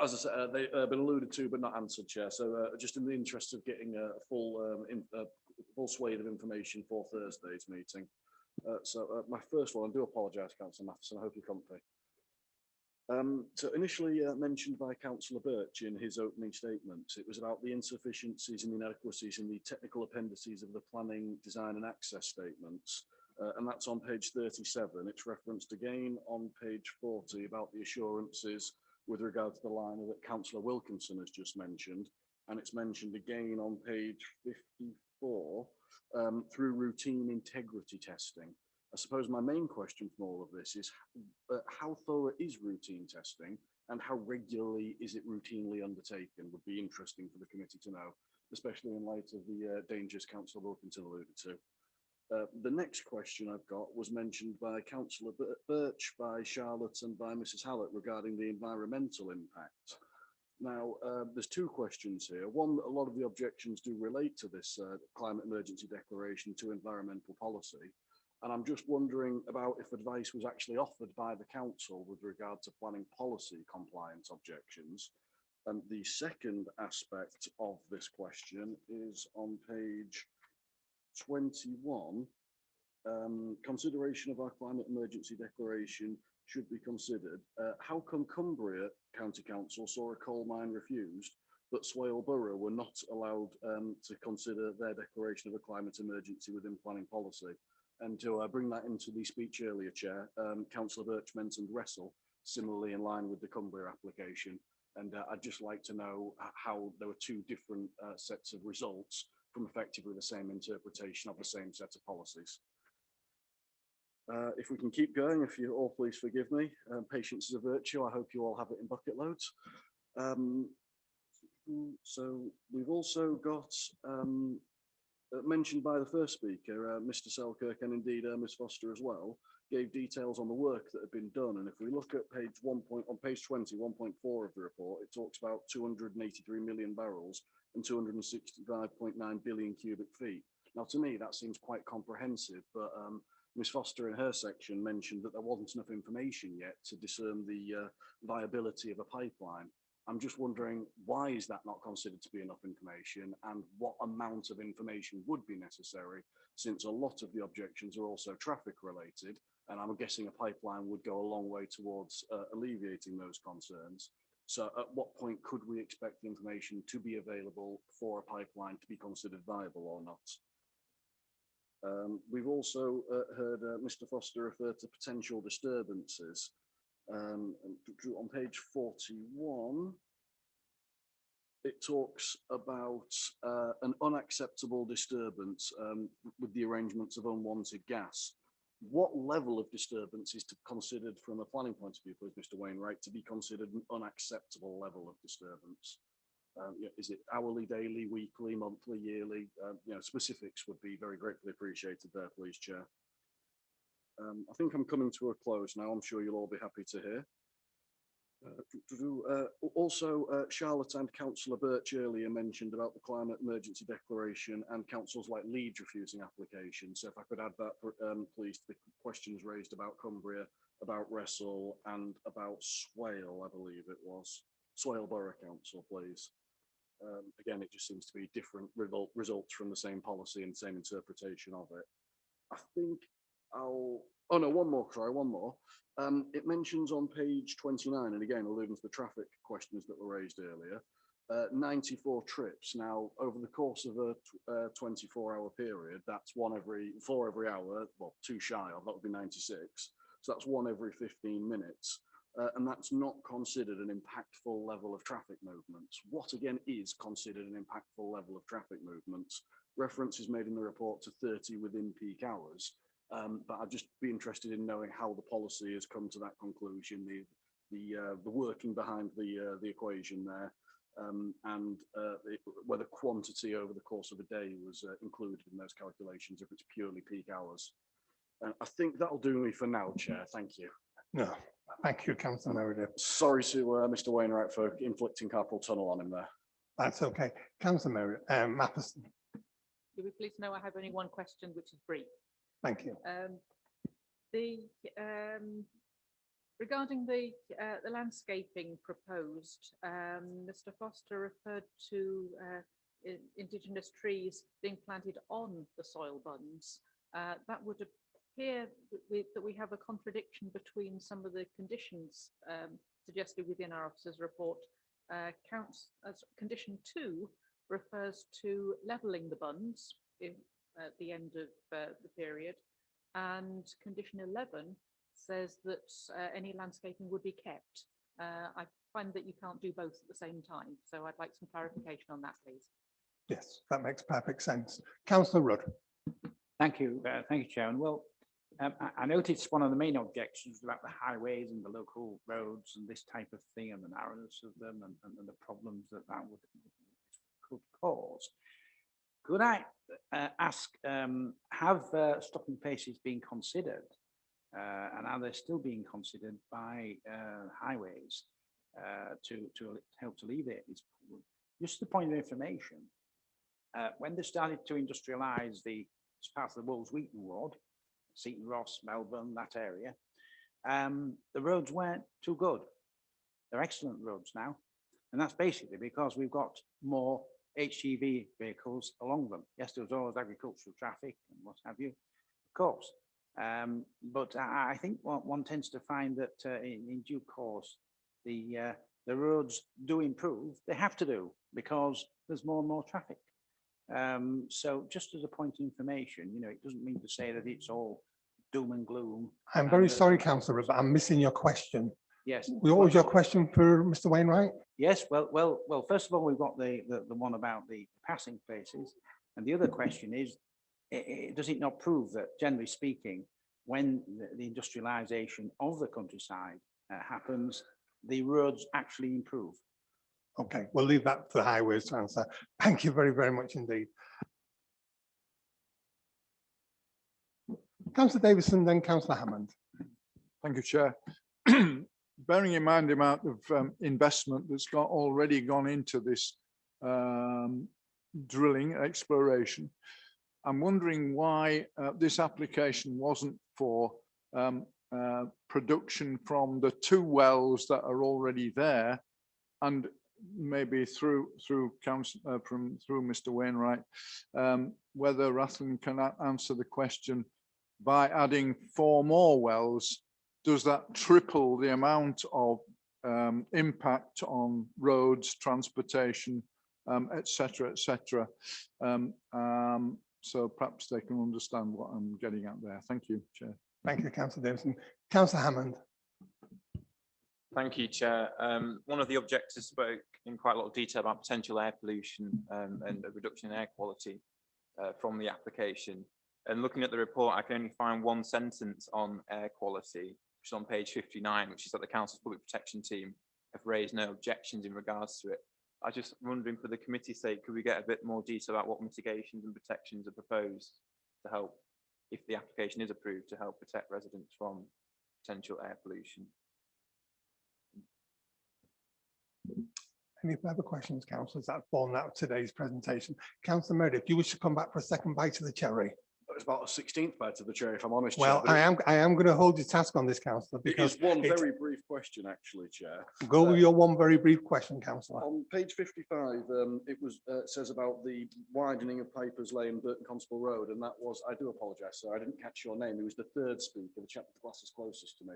As I said, they've been alluded to but not answered, Chair. So just in the interest of getting a full swathe of information for Thursday's meeting. My first one, I do apologise, Councillor Matheson, I hope you're comfy. So initially mentioned by Councillor Birch in his opening statement, it was about the insufficiencies and inadequacies in the technical appendices of the planning, design and access statements. And that's on page 37. It's referenced again on page 40 about the assurances with regard to the line that Councillor Wilkinson has just mentioned. And it's mentioned again on page 54 through routine integrity testing. I suppose my main question from all of this is how thorough is routine testing and how regularly is it routinely undertaken would be interesting for the committee to know, especially in light of the dangers Councillor Wilkinson alluded to. The next question I've got was mentioned by Councillor Birch, by Charlotte and by Mrs. Hallett regarding the environmental impact. Now, there's two questions here. One, a lot of the objections do relate to this climate emergency declaration to environmental policy. And I'm just wondering about if advice was actually offered by the council with regard to planning policy compliance objections. And the second aspect of this question is on page 21. Consideration of our climate emergency declaration should be considered. How come Cumbria County Council saw a coal mine refused, but Swale Borough were not allowed to consider their declaration of a climate emergency within planning policy? And to bring that into the speech earlier, Chair, Councillor Birch mentioned Wrestle, similarly in line with the Cumbria application. And I'd just like to know how there were two different sets of results from effectively the same interpretation of the same set of policies. If we can keep going, if you all please forgive me. Patience is a virtue. I hope you all have it in bucket loads. So we've also got mentioned by the first speaker, Mr. Selkirk, and indeed Ms. Foster as well, gave details on the work that had been done. And if we look at page 20, 1.4 of the report, it talks about 283 million barrels and 265.9 billion cubic feet. Now, to me, that seems quite comprehensive, but Ms. Foster in her section mentioned that there wasn't enough information yet to discern the viability of a pipeline. I'm just wondering, why is that not considered to be enough information, and what amount of information would be necessary, since a lot of the objections are also traffic related, and I'm guessing a pipeline would go a long way towards alleviating those concerns. So at what point could we expect the information to be available for a pipeline to be considered viable or not? We've also heard Mr. Foster refer to potential disturbances. On page 41, it talks about an unacceptable disturbance with the arrangements of unwanted gas. What level of disturbance is considered from a planning point of view, please, Mr. Wainwright, to be considered an unacceptable level of disturbance? Is it hourly, daily, weekly, monthly, yearly? Specifics would be very gratefully appreciated there, please, Chair. I think I'm coming to a close now. I'm sure you'll all be happy to hear. Also, Charlotte and Councillor Birch earlier mentioned about the climate emergency declaration and councils like Leeds refusing applications. So if I could add that, please, to the questions raised about Cumbria, about Wrestle and about Swale, I believe it was. Swale Borough Council, please. Again, it just seems to be different results from the same policy and same interpretation of it. I think oh no, one more. It mentions on page 29, and again, alluding to the traffic questions that were raised earlier, 94 trips. Now, over the course of a 24-hour period, that's four every hour, well, two shy of, that would be 96. So that's one every 15 minutes. And that's not considered an impactful level of traffic movements. What again is considered an impactful level of traffic movements? Reference is made in the report to 30 within peak hours. But I'd just be interested in knowing how the policy has come to that conclusion, the working behind the equation there, and whether quantity over the course of a day was included in those calculations, if it's purely peak hours. I think that'll do me for now, Chair. Thank you. No, thank you, Councillor Meredith. Sorry to Mr. Wainwright for inflicting carpal tunnel on him there. That's okay. Councillor Meredith, Matheson. You'll be pleased to know I have only one question, which is brief. Thank you. Regarding the landscaping proposed, Mr. Foster referred to indigenous trees being planted on the soil buns. That would appear that we have a contradiction between some of the conditions suggested within our officer's report. Counts as condition 2 refers to levelling the buns at the end of the period, and condition 11 says that any landscaping would be kept. I find that you can't do both at the same time, so I'd like some clarification on that, please. Yes, that makes perfect sense. Councillor Rudd. Thank you, Chairman. Well, I noticed one of the main objections about the highways and the local roads and this type of thing, and the narrowness of them, and the problems that could cause. Could I ask, have stopping places been considered, and are they still being considered by highways to help to alleviate this problem? Just the point of information, when they started to industrialise this part of the Wolves-Wheaton Ward, Seaton Ross, Melbourne, that area, the roads weren't too good. They're excellent roads now, and that's basically because we've got more HGV vehicles along them. Yes, there's always agricultural traffic and what have you, of course. But I think one tends to find that in due course, the roads do improve. They have to do, because there's more and more traffic. So just as a point of information, it doesn't mean to say that it's all doom and gloom. I'm very sorry, Councillor, but I'm missing your question. Yes. What was your question for Mr. Wainwright? Yes, well, first of all, we've got the one about the passing places. And the other question is, does it not prove that, generally speaking, when the industrialisation of the countryside happens, the roads actually improve? Okay, we'll leave that for the highways to answer. Thank you very, very much indeed. Councillor Davison, then Councillor Hammond. Thank you, Chair. Bearing in mind the amount of investment that's already gone into this drilling exploration, I'm wondering why this application wasn't for production from the 2 wells that are already there, and maybe through Mr. Wainwright, whether Rathlin can answer the question, by adding 4 more wells, does that triple the amount of impact on roads, transportation, etc., etc.? So perhaps they can understand what I'm getting at there. Thank you, Chair. Thank you, Councillor Davison. Councillor Hammond. Thank you, Chair. One of the objectors spoke in quite a lot of detail about potential air pollution and a reduction in air quality from the application. And looking at the report, I can only find one sentence on air quality, which is on page 59, which is that the Council's Public Protection Team have raised no objections in regards to it. I was just wondering, for the committee's sake, could we get a bit more detail about what mitigations and protections are proposed to help, if the application is approved, to help protect residents from potential air pollution? Any further questions, councillors? That's borne out of today's presentation. Councillor Meredith, do you wish to come back for a second bite of the cherry? It's about a 16th bite of the cherry, if I'm honest. Well, Chair, I am going to hold you task on this, councillor, because it is one very brief question, actually, Chair. Go with your one very brief question, councillor. On page 55, it says about the widening of Pipers Lane, Burton Constable Road, and that was, I do apologise, sir, I didn't catch your name. It was the 3rd speaker, the chap with the glasses closest to me.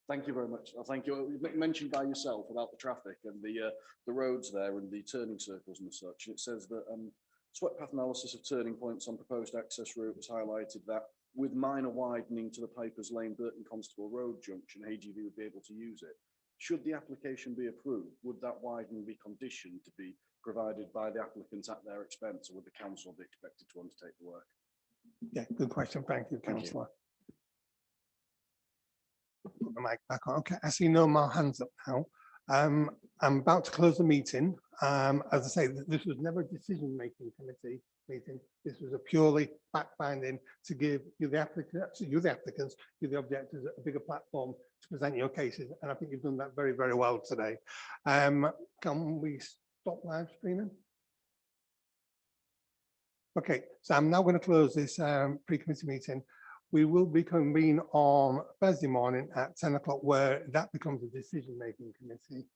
Thank you very much. Thank you. Mentioned by yourself about the traffic and the roads there and the turning circles and such. And it says that swept path analysis of turning points on proposed access route has highlighted that with minor widening to the Pipers Lane Burton Constable Road junction, AGV would be able to use it. Should the application be approved, would that widening be conditioned to be provided by the applicant at their expense, or would the council be expected to undertake the work? Yeah, good question. Thank you, Thank you. councillor. Put the mic back on. Okay, I see no more hands up now. I'm about to close the meeting. As I say, this was never a decision-making committee meeting. This was a purely fact-finding to give you the applicants, you the objectors, a bigger platform to present your cases. And I think you've done that very, very well today. Can we stop live streaming? Okay, so I'm now going to close this pre-committee meeting. We will reconvene on Thursday morning at 10 o'clock, where that becomes a decision-making committee.